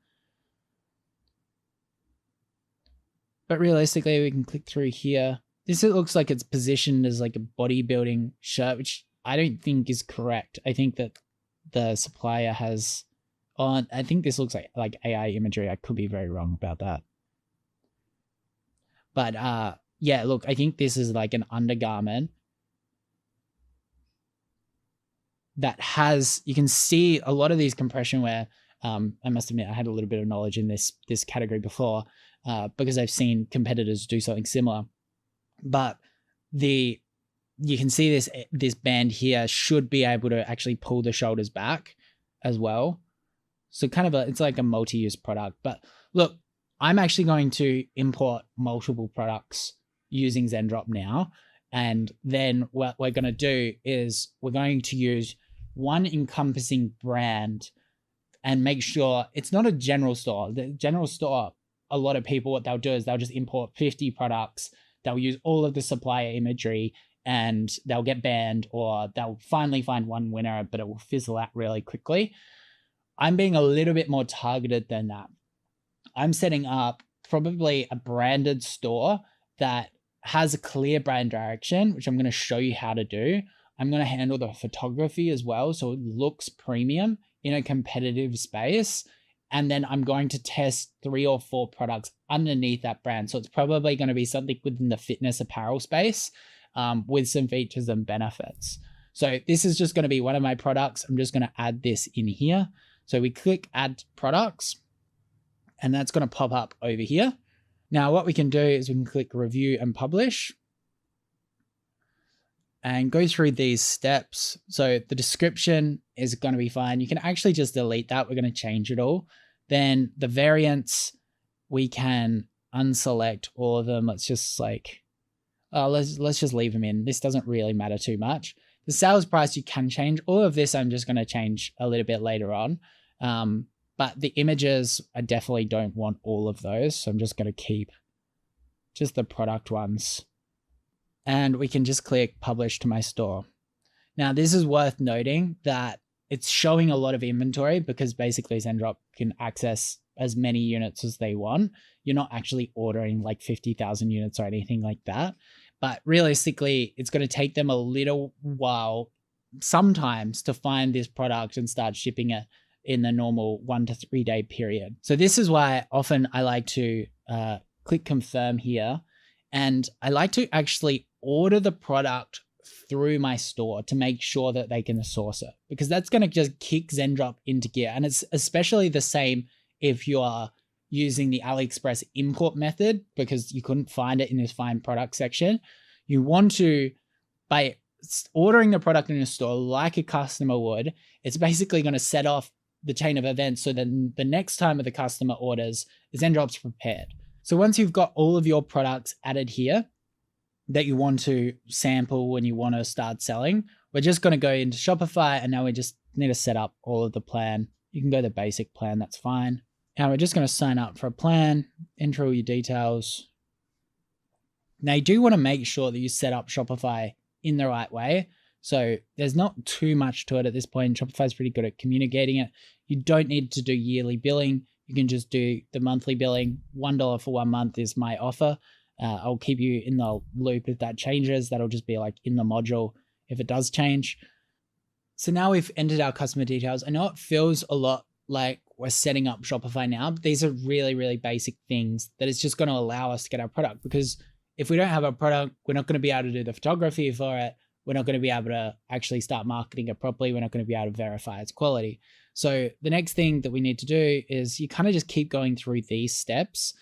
But realistically, we can click through here. This looks like it's positioned as like a bodybuilding shirt, which I don't think is correct. I think that the supplier has on, I think this looks like AI imagery. I could be very wrong about that. But yeah, look, I think this is like an undergarment that has, you can see a lot of these compression wear. I must admit, I had a little bit of knowledge in this category before because I've seen competitors do something similar. But you can see this band here should be able to actually pull the shoulders back as well. So it's like a multi-use product. But look, I'm actually going to import multiple products using Zendrop now. And then what we're going to do is we're going to use one encompassing brand and make sure it's not a general store. The general store, a lot of people, what they'll do is they'll just import 50 products. They'll use all of the supplier imagery and they'll get banned, or they'll finally find one winner, but it will fizzle out really quickly. I'm being a little bit more targeted than that. I'm setting up probably a branded store that has a clear brand direction, which I'm going to show you how to do. I'm going to handle the photography as well, so it looks premium in a competitive space. And then I'm going to test 3 or 4 products underneath that brand. So it's probably going to be something within the fitness apparel space with some features and benefits. So this is just going to be one of my products. I'm just going to add this in here. So we click add products and that's going to pop up over here. Now what we can do is we can click review and publish and go through these steps. So the description is going to be fine. You can actually just delete that. We're going to change it all. Then the variants, we can unselect all of them. Let's just let's just leave them in. This doesn't really matter too much. The sales price you can change. All of this I'm just going to change a little bit later on. But the images, I definitely don't want all of those. So I'm just going to keep just the product ones. And we can just click publish to my store. Now, this is worth noting that it's showing a lot of inventory because basically Zendrop can access as many units as they want. You're not actually ordering like 50,000 units or anything like that. But realistically, it's going to take them a little while sometimes to find this product and start shipping it in the normal 1 to 3 day period. So this is why often I like to click confirm here. And I like to actually order the product through my store to make sure that they can source it, because that's going to just kick Zendrop into gear. And it's especially the same if you are using the AliExpress import method because you couldn't find it in this find product section. You want to, by ordering the product in a store like a customer would, it's basically going to set off the chain of events so then the next time the customer orders, Zendrop's prepared. So once you've got all of your products added here that you want to sample when you want to start selling, we're just going to go into Shopify and now we just need to set up all of the plan. You can go the basic plan, that's fine. Now we're just going to sign up for a plan, enter all your details. Now you do want to make sure that you set up Shopify in the right way. So there's not too much to it at this point. Shopify is pretty good at communicating it. You don't need to do yearly billing. You can just do the monthly billing. $1 for 1 month is my offer. I'll keep you in the loop if that changes. That'll just be like in the module if it does change. So now we've entered our customer details. I know it feels a lot like we're setting up Shopify now, but these are really, really basic things that it's just going to allow us to get our product, because if we don't have a product, we're not going to be able to do the photography for it. We're not going to be able to actually start marketing it properly. We're not going to be able to verify its quality. So the next thing that we need to do is you kind of just keep going through these steps.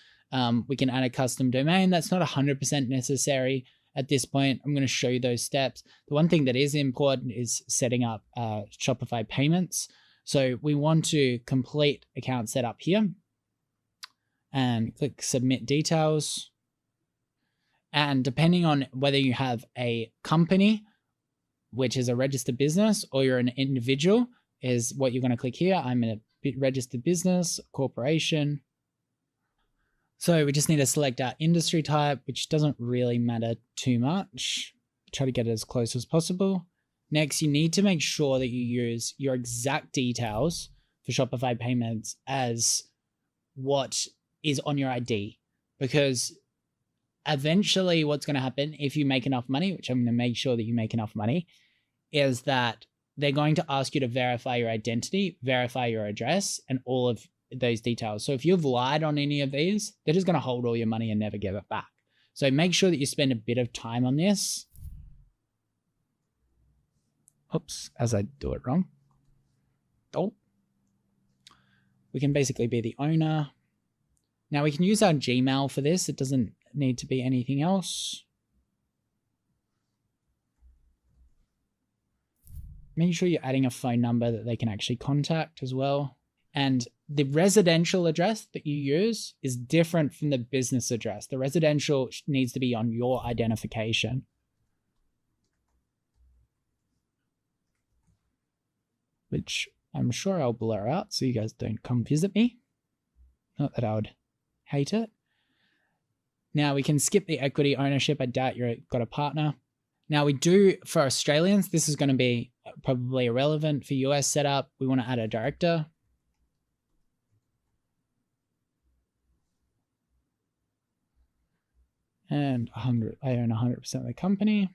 We can add a custom domain. That's not 100% necessary. at this point. I'm going to show you those steps. The one thing that is important is setting up Shopify payments. So we want to complete account setup here and click submit details. And depending on whether you have a company, which is a registered business, or you're an individual, is what you're going to click here. I'm a registered business, corporation. So we just need to select our industry type, which doesn't really matter too much. Try to get it as close as possible. Next, you need to make sure that you use your exact details for Shopify payments as what is on your ID, because eventually what's going to happen if you make enough money, which I'm going to make sure that you make enough money, is that they're going to ask you to verify your identity, verify your address, and all of those details. So if you've lied on any of these, they're just going to hold all your money and never give it back. So make sure that you spend a bit of time on this. Oops, as I do it wrong. Oh. We can basically be the owner. Now we can use our Gmail for this. It doesn't need to be anything else. Make sure you're adding a phone number that they can actually contact as well. And the residential address that you use is different from the business address. The residential needs to be on your identification. Which I'm sure I'll blur out so you guys don't come visit me. Not that I would hate it. Now we can skip the equity ownership. I doubt you've got a partner. Now we do, for Australians, this is going to be probably irrelevant. For US setup, we want to add a director. And I own 100% of the company.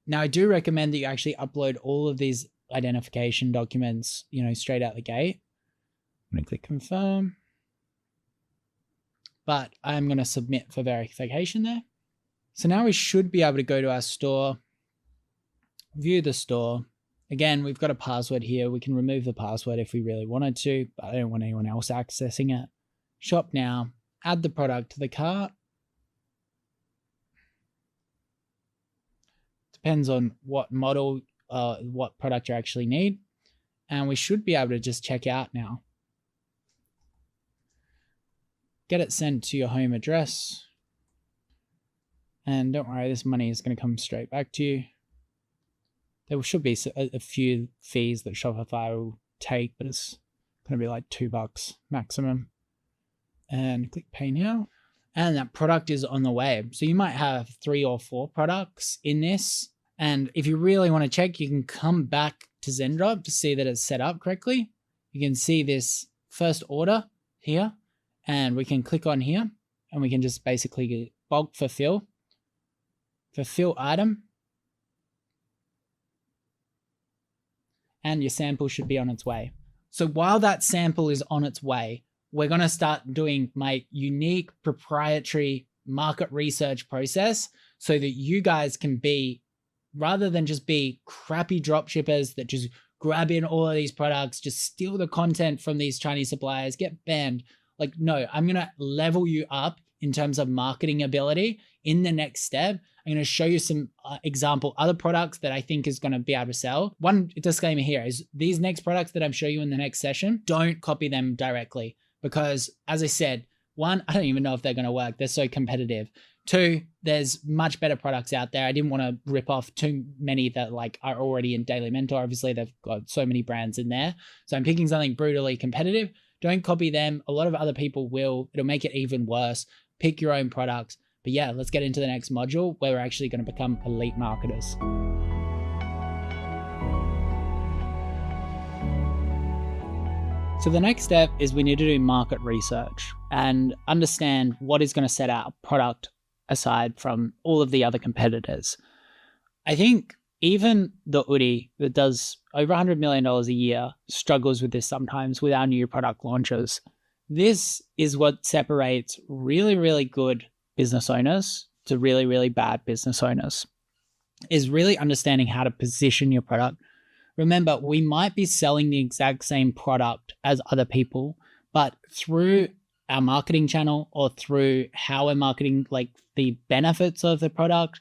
Now, I do recommend that you actually upload all of these identification documents, straight out the gate. I'm going to click confirm. But I'm going to submit for verification there. So now we should be able to go to our store, view the store. Again, we've got a password here. We can remove the password if we really wanted to, but I don't want anyone else accessing it. Shop now, add the product to the cart. Depends on what model, what product you actually need. And we should be able to just check out now. Get it sent to your home address. And don't worry, this money is going to come straight back to you. There should be a few fees that Shopify will take, but it's going to be like $2 maximum. And click pay now. And that product is on the way. So you might have 3 or 4 products in this. And if you really want to check, you can come back to Zendrop to see that it's set up correctly. You can see this first order here, and we can click on here and we can just basically get bulk fulfill item. And your sample should be on its way. So while that sample is on its way, we're going to start doing my unique proprietary market research process so that you guys can be, rather than just be crappy drop shippers that just grab in all of these products, just steal the content from these Chinese suppliers, get banned. Like, no, I'm going to level you up in terms of marketing ability. In the next step, I'm going to show you some example other products that I think is going to be able to sell. One disclaimer here is these next products that I'm showing you in the next session, don't copy them directly. Because as I said, 1, I don't even know if they're going to work. They're so competitive. 2, there's much better products out there. I didn't want to rip off too many that are already in Daily Mentor. Obviously, they've got so many brands in there. So I'm picking something brutally competitive. Don't copy them. A lot of other people will. It'll make it even worse. Pick your own products. But yeah, let's get into the next module where we're actually going to become elite marketers. So the next step is we need to do market research and understand what is going to set our product aside from all of the other competitors. I think even the Udi that does over $100 million a year struggles with this sometimes with our new product launches. This is what separates really, really good business owners to really, really bad business owners, is really understanding how to position your product, remember, we might be selling the exact same product as other people, but through our marketing channel or through how we're marketing, like the benefits of the product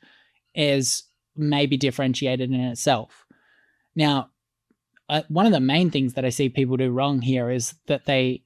is maybe differentiated in itself. Now, one of the main things that I see people do wrong here is that they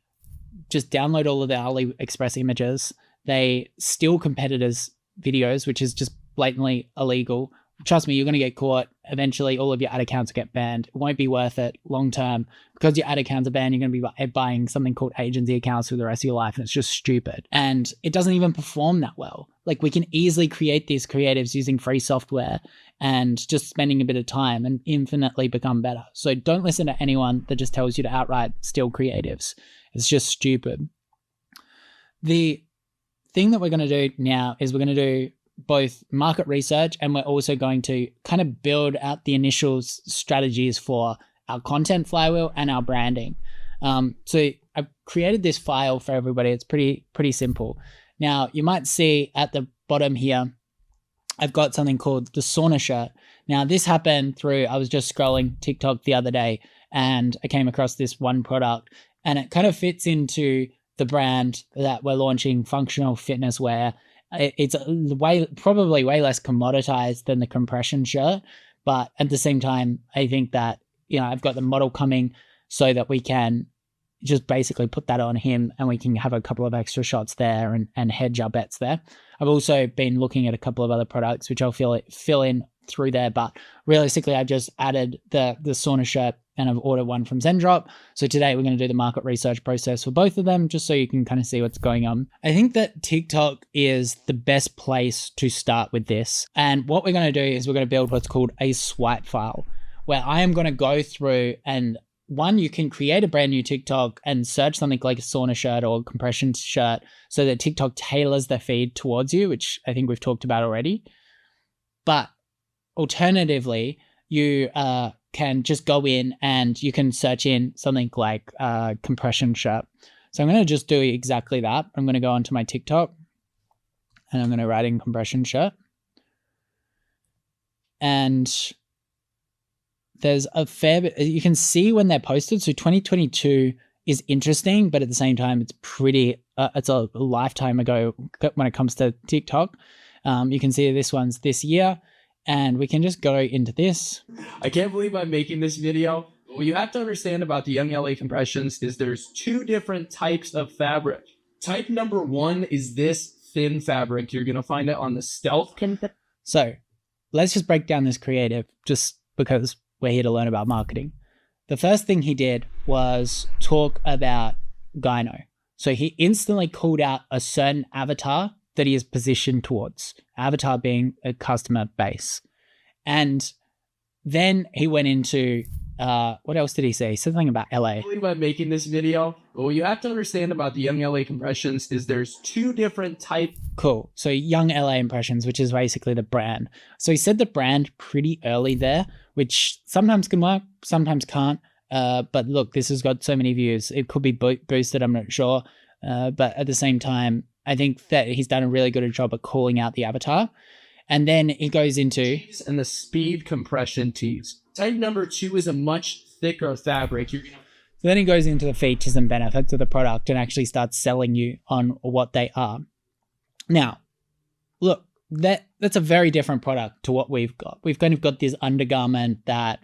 just download all of the AliExpress images. They steal competitors' videos, which is just blatantly illegal. Trust me, you're going to get caught. Eventually, all of your ad accounts will get banned. It won't be worth it long term. Because your ad accounts are banned, you're going to be buying something called agency accounts for the rest of your life, and it's just stupid. And it doesn't even perform that well. Like, we can easily create these creatives using free software and just spending a bit of time and infinitely become better. So don't listen to anyone that just tells you to outright steal creatives. It's just stupid. The thing that we're going to do now is we're going to do both market research, and we're also going to kind of build out the initial strategies for our content flywheel and our branding. So I've created this file for everybody. It's pretty simple. Now, you might see at the bottom here, I've got something called the sauna shirt. Now, this happened through, I was just scrolling TikTok the other day, and I came across this one product, and it kind of fits into the brand that we're launching, functional fitness wear. It's probably way less commoditized than the compression shirt, but at the same time, I think that, I've got the model coming so that we can just basically put that on him, and we can have a couple of extra shots there and hedge our bets there. I've also been looking at a couple of other products, which I'll fill in through there, but realistically, I've just added the sauna shirt, and I've ordered one from Zendrop. So today we're going to do the market research process for both of them, just so you can kind of see what's going on. I think that TikTok is the best place to start with this. And what we're going to do is we're going to build what's called a swipe file, where I am going to go through and you can create a brand new TikTok and search something like a sauna shirt or a compression shirt so that TikTok tailors their feed towards you, which I think we've talked about already. But alternatively, you can just go in and you can search in something like compression shirt. So I'm going to just do exactly that. I'm going to go onto my TikTok and I'm going to write in compression shirt. And there's a fair bit, you can see when they're posted. So 2022 is interesting, but at the same time, it's it's a lifetime ago when it comes to TikTok. You can see this one's this year. And we can just go into this. I can't believe I'm making this video. What you have to understand about the Young LA compressions is there's two different types of fabric. Type number one is this thin fabric. You're going to find it on the Stealth. So let's just break down this creative just because we're here to learn about marketing. The first thing he did was talk about gyno. So he instantly called out a certain avatar that he is positioned towards, avatar being a customer base. And then he went into, what else did he say? Something about LA. I believe I'm making this video. What you have to understand about the Young LA compressions is there's two different types. Cool. So Young LA Impressions, which is basically the brand. So he said the brand pretty early there, which sometimes can work, sometimes can't. But look, this has got so many views. It could be boosted, I'm not sure. But at the same time, I think that he's done a really good job of calling out the avatar. And then he goes into... And the speed compression tees. Type number two is a much thicker fabric. So then he goes into the features and benefits of the product and actually starts selling you on what they are. Now, look, that's a very different product to what we've got. We've kind of got this undergarment that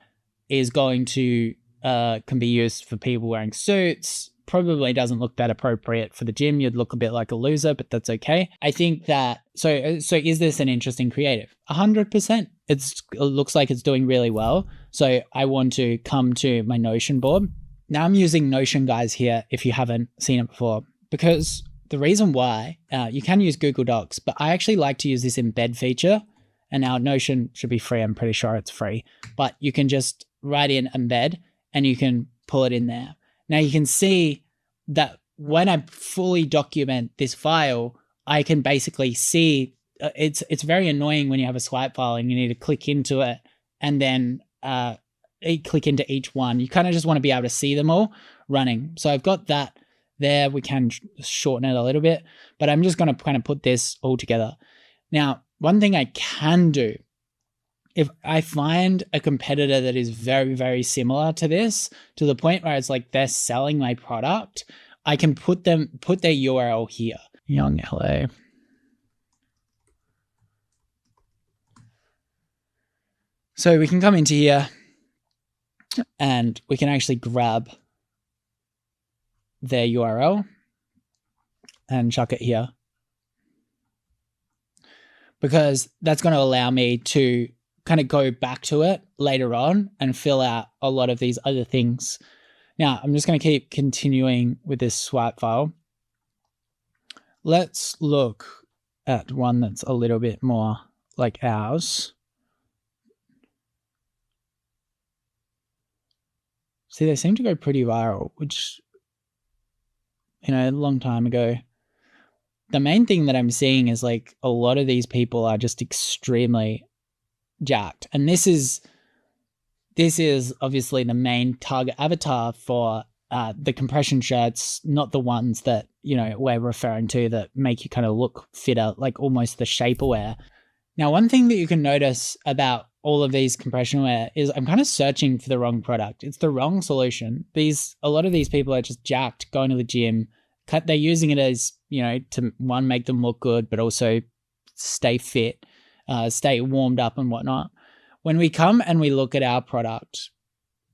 is going to... can be used for people wearing suits. Probably doesn't look that appropriate for the gym. You'd look a bit like a loser, but that's okay. I think that, so is this an interesting creative? 100%. It looks like it's doing really well. So I want to come to my Notion board. Now I'm using Notion, guys, here, if you haven't seen it before, because the reason why, you can use Google Docs, but I actually like to use this embed feature. And now Notion should be free. I'm pretty sure it's free, but you can just write in embed and you can pull it in there. Now you can see that when I fully document this file, I can basically see it's very annoying when you have a swipe file and you need to click into it and then click into each one. You kind of just want to be able to see them all running. So I've got that there. We can shorten it a little bit, but I'm just going to kind of put this all together. Now, one thing I can do if I find a competitor that is very, very similar to this, to the point where it's like they're selling my product, I can put their URL here. Young LA. So we can come into here and we can actually grab their URL and chuck it here, because that's going to allow me to kind of go back to it later on and fill out a lot of these other things. Now, I'm just going to keep continuing with this swipe file. Let's look at one that's a little bit more like ours. See, they seem to go pretty viral, which, you know, a long time ago. The main thing that I'm seeing is like a lot of these people are just extremely jacked. And this is obviously the main target avatar for the compression shirts, not the ones that, you know, we're referring to that make you kind of look fitter, like almost the shapewear. Now, one thing that you can notice about all of these compression wear is I'm kind of searching for the wrong product. It's the wrong solution. A lot of these people are just jacked, going to the gym. They're using it as, you know, to one, make them look good, but also stay fit, stay warmed up and whatnot. When we come and we look at our product,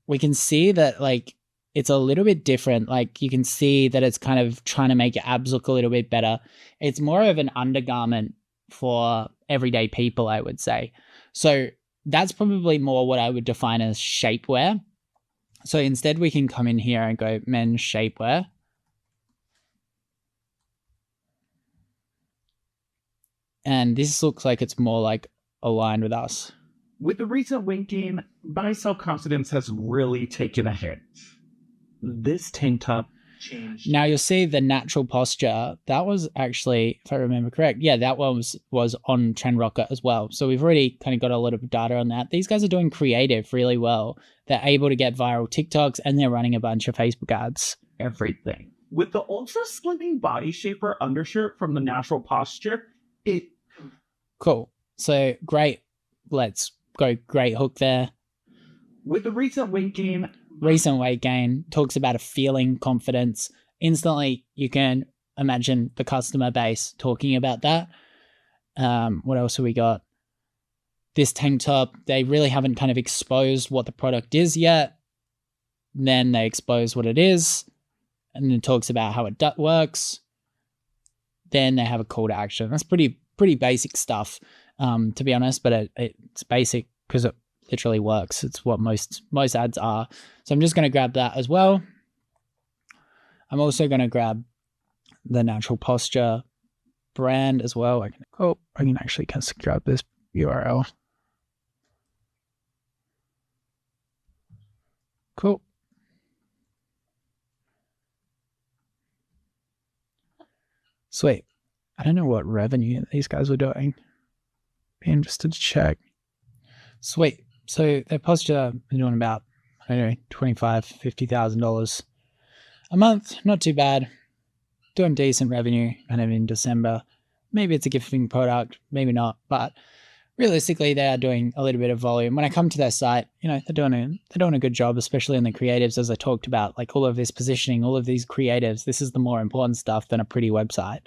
we can see that like it's a little bit different. Like you can see that it's kind of trying to make your abs look a little bit better. It's more of an undergarment for everyday people, I would say. So that's probably more what I would define as shapewear. So instead we can come in here and go men's shapewear. And this looks like it's more like aligned with us. With the recent weight gain, my self-confidence has really taken a hit. This tank top changed. Now you'll see the natural posture. That was actually, if I remember correct, yeah, that one was on Trend Rocket as well. So we've already kind of got a lot of data on that. These guys are doing creative really well. They're able to get viral TikToks and they're running a bunch of Facebook ads. Everything. With the ultra slimming body shaper undershirt from the natural posture, it... Cool. So great. Let's go. Great hook there. With the recent weight gain, talks about a feeling, confidence. Instantly, you can imagine the customer base talking about that. What else have we got? This tank top, they really haven't kind of exposed what the product is yet. Then they expose what it is, and then talks about how it works. Then they have a call to action. That's pretty basic stuff, to be honest, but it's basic because it literally works. It's what most ads are. So I'm just going to grab that as well. I'm also going to grab the natural posture brand as well. I can actually just grab this URL. Cool. Sweet. I don't know what revenue these guys were doing. Be interested to check. Sweet. So their posture is doing about, I don't know, $25,000, $50,000 a month. Not too bad. Doing decent revenue kind of in December. Maybe it's a gifting product, maybe not, but realistically they are doing a little bit of volume. When I come to their site, you know, they're doing a good job, especially in the creatives, as I talked about, like all of this positioning, all of these creatives. This is the more important stuff than a pretty website.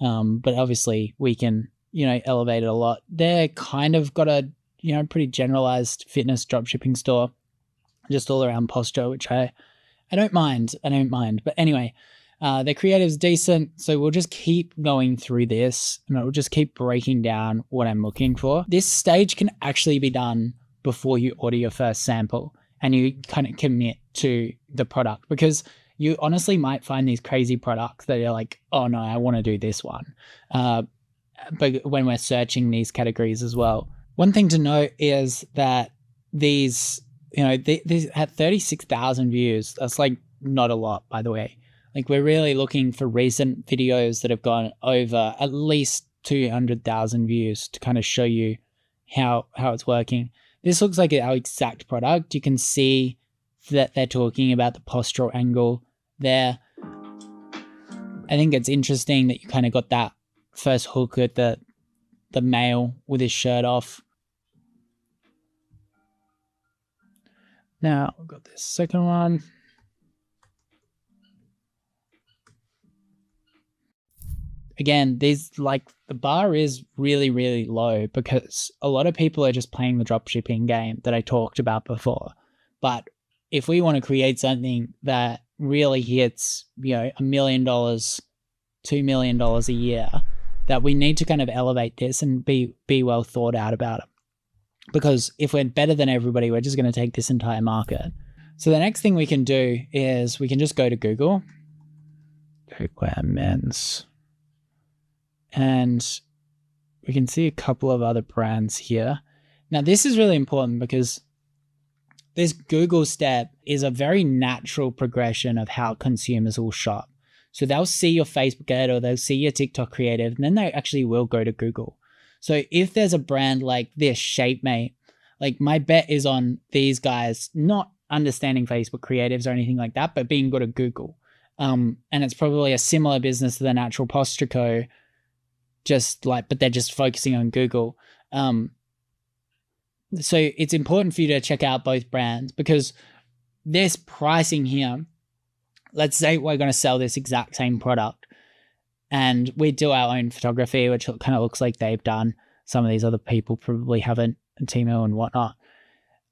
But obviously we can, you know, elevate it a lot. They're kind of got a, you know, pretty generalized fitness dropshipping store, just all around posture, which I don't mind. But anyway, their creative's decent. So we'll just keep going through this and it will just keep breaking down what I'm looking for. This stage can actually be done before you order your first sample and you kind of commit to the product, because you honestly might find these crazy products that you're like, oh no, I want to do this one. But when we're searching these categories as well, one thing to note is that these, you know, these had 36,000 views. That's like not a lot, by the way. Like we're really looking for recent videos that have gone over at least 200,000 views to kind of show you how it's working. This looks like our exact product. You can see that they're talking about the postural angle there. I think it's interesting that you kind of got that first hook at the male with his shirt off. Now we've got this second one. Again, these like the bar is really, really low because a lot of people are just playing the dropshipping game that I talked about before. But if we want to create something that really hits, $1 million, $2 million a year, that we need to kind of elevate this and be well thought out about it. Because if we're better than everybody, we're just going to take this entire market. So the next thing we can do is we can just go to Google, cookware men's, and we can see a couple of other brands here. Now, this is really important because this Google step is a very natural progression of how consumers will shop. So they'll see your Facebook ad or they'll see your TikTok creative, and then they actually will go to Google. So if there's a brand like this, ShapeMate, like my bet is on these guys not understanding Facebook creatives or anything like that, but being good at Google. And it's probably a similar business to the Natural Posture Co., but they're just focusing on Google. So it's important for you to check out both brands because this pricing here, let's say we're going to sell this exact same product and we do our own photography, which kind of looks like they've done. Some of these other people probably haven't, Timo and whatnot.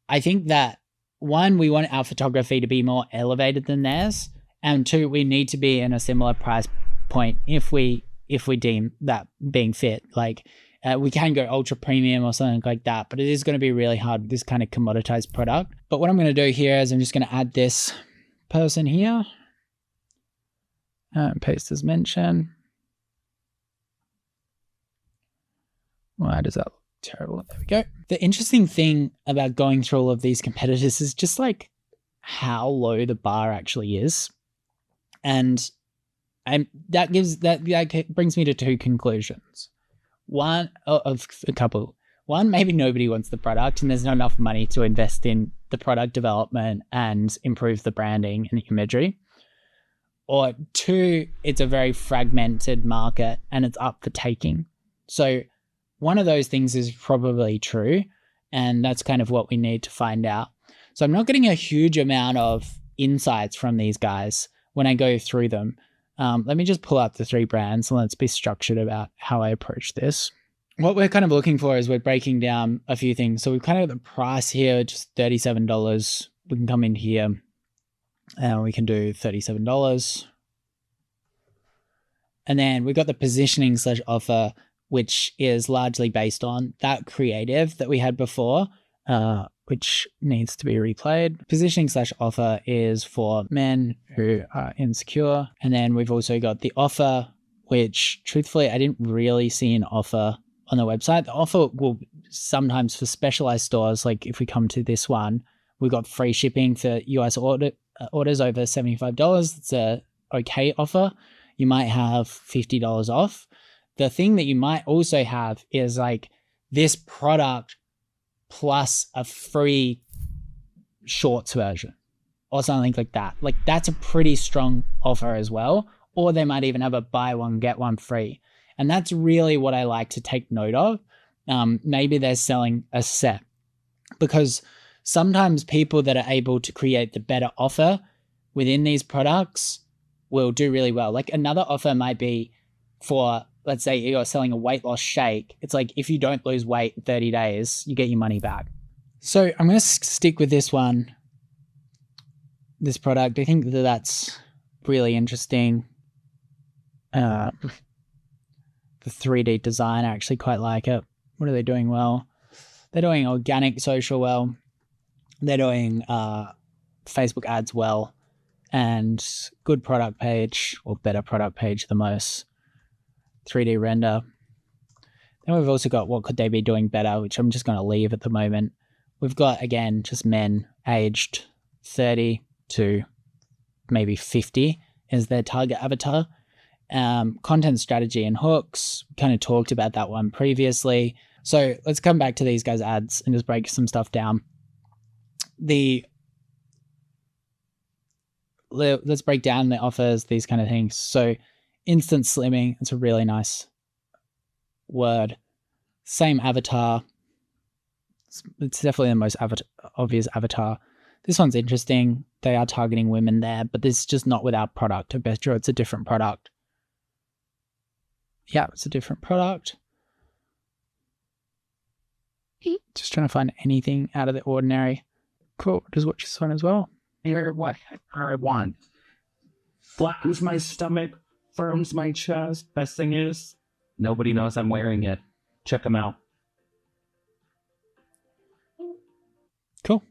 I think that one, we want our photography to be more elevated than theirs. And two, we need to be in a similar price point if we deem that being fit. Like we can go ultra premium or something like that, but it is going to be really hard with this kind of commoditized product. But what I'm going to do here is I'm just going to add this person here and paste as mention. Why does that look terrible? There we go. The interesting thing about going through all of these competitors is just like how low the bar actually is. And that brings me to two conclusions. One of a couple. One, maybe nobody wants the product and there's not enough money to invest in the product development and improve the branding and imagery. Or two, it's a very fragmented market and it's up for taking. So one of those things is probably true, and that's kind of what we need to find out. So I'm not getting a huge amount of insights from these guys when I go through them. Let me just pull up the three brands and let's be structured about how I approach this. What we're kind of looking for is we're breaking down a few things. So we've kind of got the price here, just $37. We can come in here and we can do $37. And then we've got the positioning / offer, which is largely based on that creative that we had before, which needs to be replayed. Positioning / offer is for men who are insecure. And then we've also got the offer, which truthfully, I didn't really see an offer on the website. The offer will sometimes for specialized stores, like if we come to this one, we've got free shipping for US orders over $75. It's a okay offer. You might have $50 off. The thing that you might also have is like this product plus a free shorts version or something like that. Like that's a pretty strong offer as well. Or they might even have a buy one, get one free. And that's really what I like to take note of. Maybe they're selling a set, because sometimes people that are able to create the better offer within these products will do really well. Like another offer might be for, let's say you're selling a weight loss shake. It's like, if you don't lose weight in 30 days, you get your money back. So I'm going to stick with this one, this product. I think that that's really interesting. The 3D design, I actually quite like it. What are they doing well? They're doing organic social well. They're doing Facebook ads well, and good product page, or better product page than most. 3D render. Then we've also got what could they be doing better, which I'm just going to leave at the moment. We've got, again, just men aged 30 to maybe 50 is their target avatar. Content strategy and hooks, kind of talked about that one previously. So let's come back to these guys' ads and just break some stuff down. Let's break down the offers, these kind of things. So instant slimming, it's a really nice word. Same avatar. It's definitely the most obvious avatar. This one's interesting. They are targeting women there, but this is just not with our product. I bet you it's a different product. Yeah, it's a different product. Just trying to find anything out of the ordinary. Cool. Just watch this one as well. Here, what I want. Flattens my stomach, firms my chest. Best thing is, nobody knows I'm wearing it. Check them out. Cool.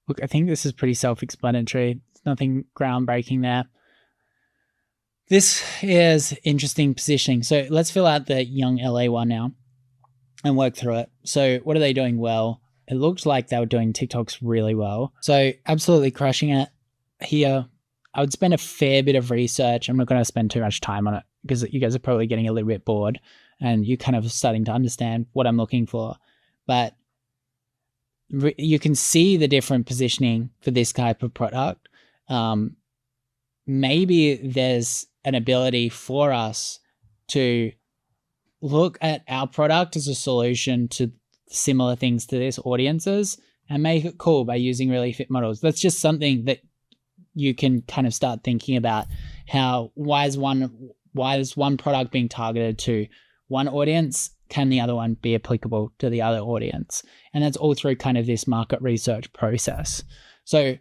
Look, I think this is pretty self-explanatory. There's nothing groundbreaking there. This is interesting positioning. So let's fill out the young LA one now and work through it. So what are they doing well? It looked like they were doing TikToks really well. So absolutely crushing it here. I would spend a fair bit of research. I'm not going to spend too much time on it because you guys are probably getting a little bit bored and you're kind of starting to understand what I'm looking for. But you can see the different positioning for this type of product. Maybe there's an ability for us to look at our product as a solution to similar things to this audiences and make it cool by using really fit models. That's just something that you can kind of start thinking about. Why is one product being targeted to one audience? Can the other one be applicable to the other audience? And that's all through kind of this market research process. So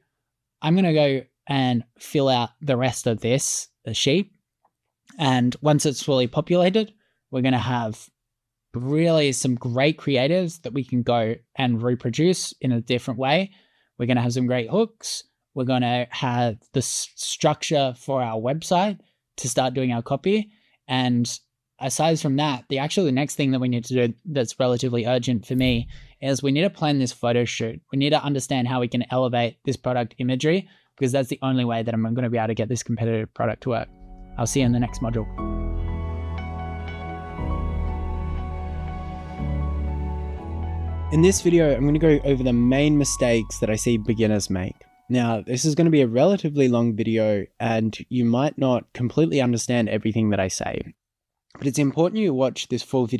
I'm going to go and fill out the rest of this sheet. And once it's fully populated, we're going to have really some great creatives that we can go and reproduce in a different way. We're going to have some great hooks. We're going to have the structure for our website to start doing our copy. And aside from that, the next thing that we need to do that's relatively urgent for me is we need to plan this photo shoot. We need to understand how we can elevate this product imagery because that's the only way that I'm going to be able to get this competitive product to work. I'll see you in the next module. In this video, I'm going to go over the main mistakes that I see beginners make. Now, this is going to be a relatively long video and you might not completely understand everything that I say, but it's important you watch this full video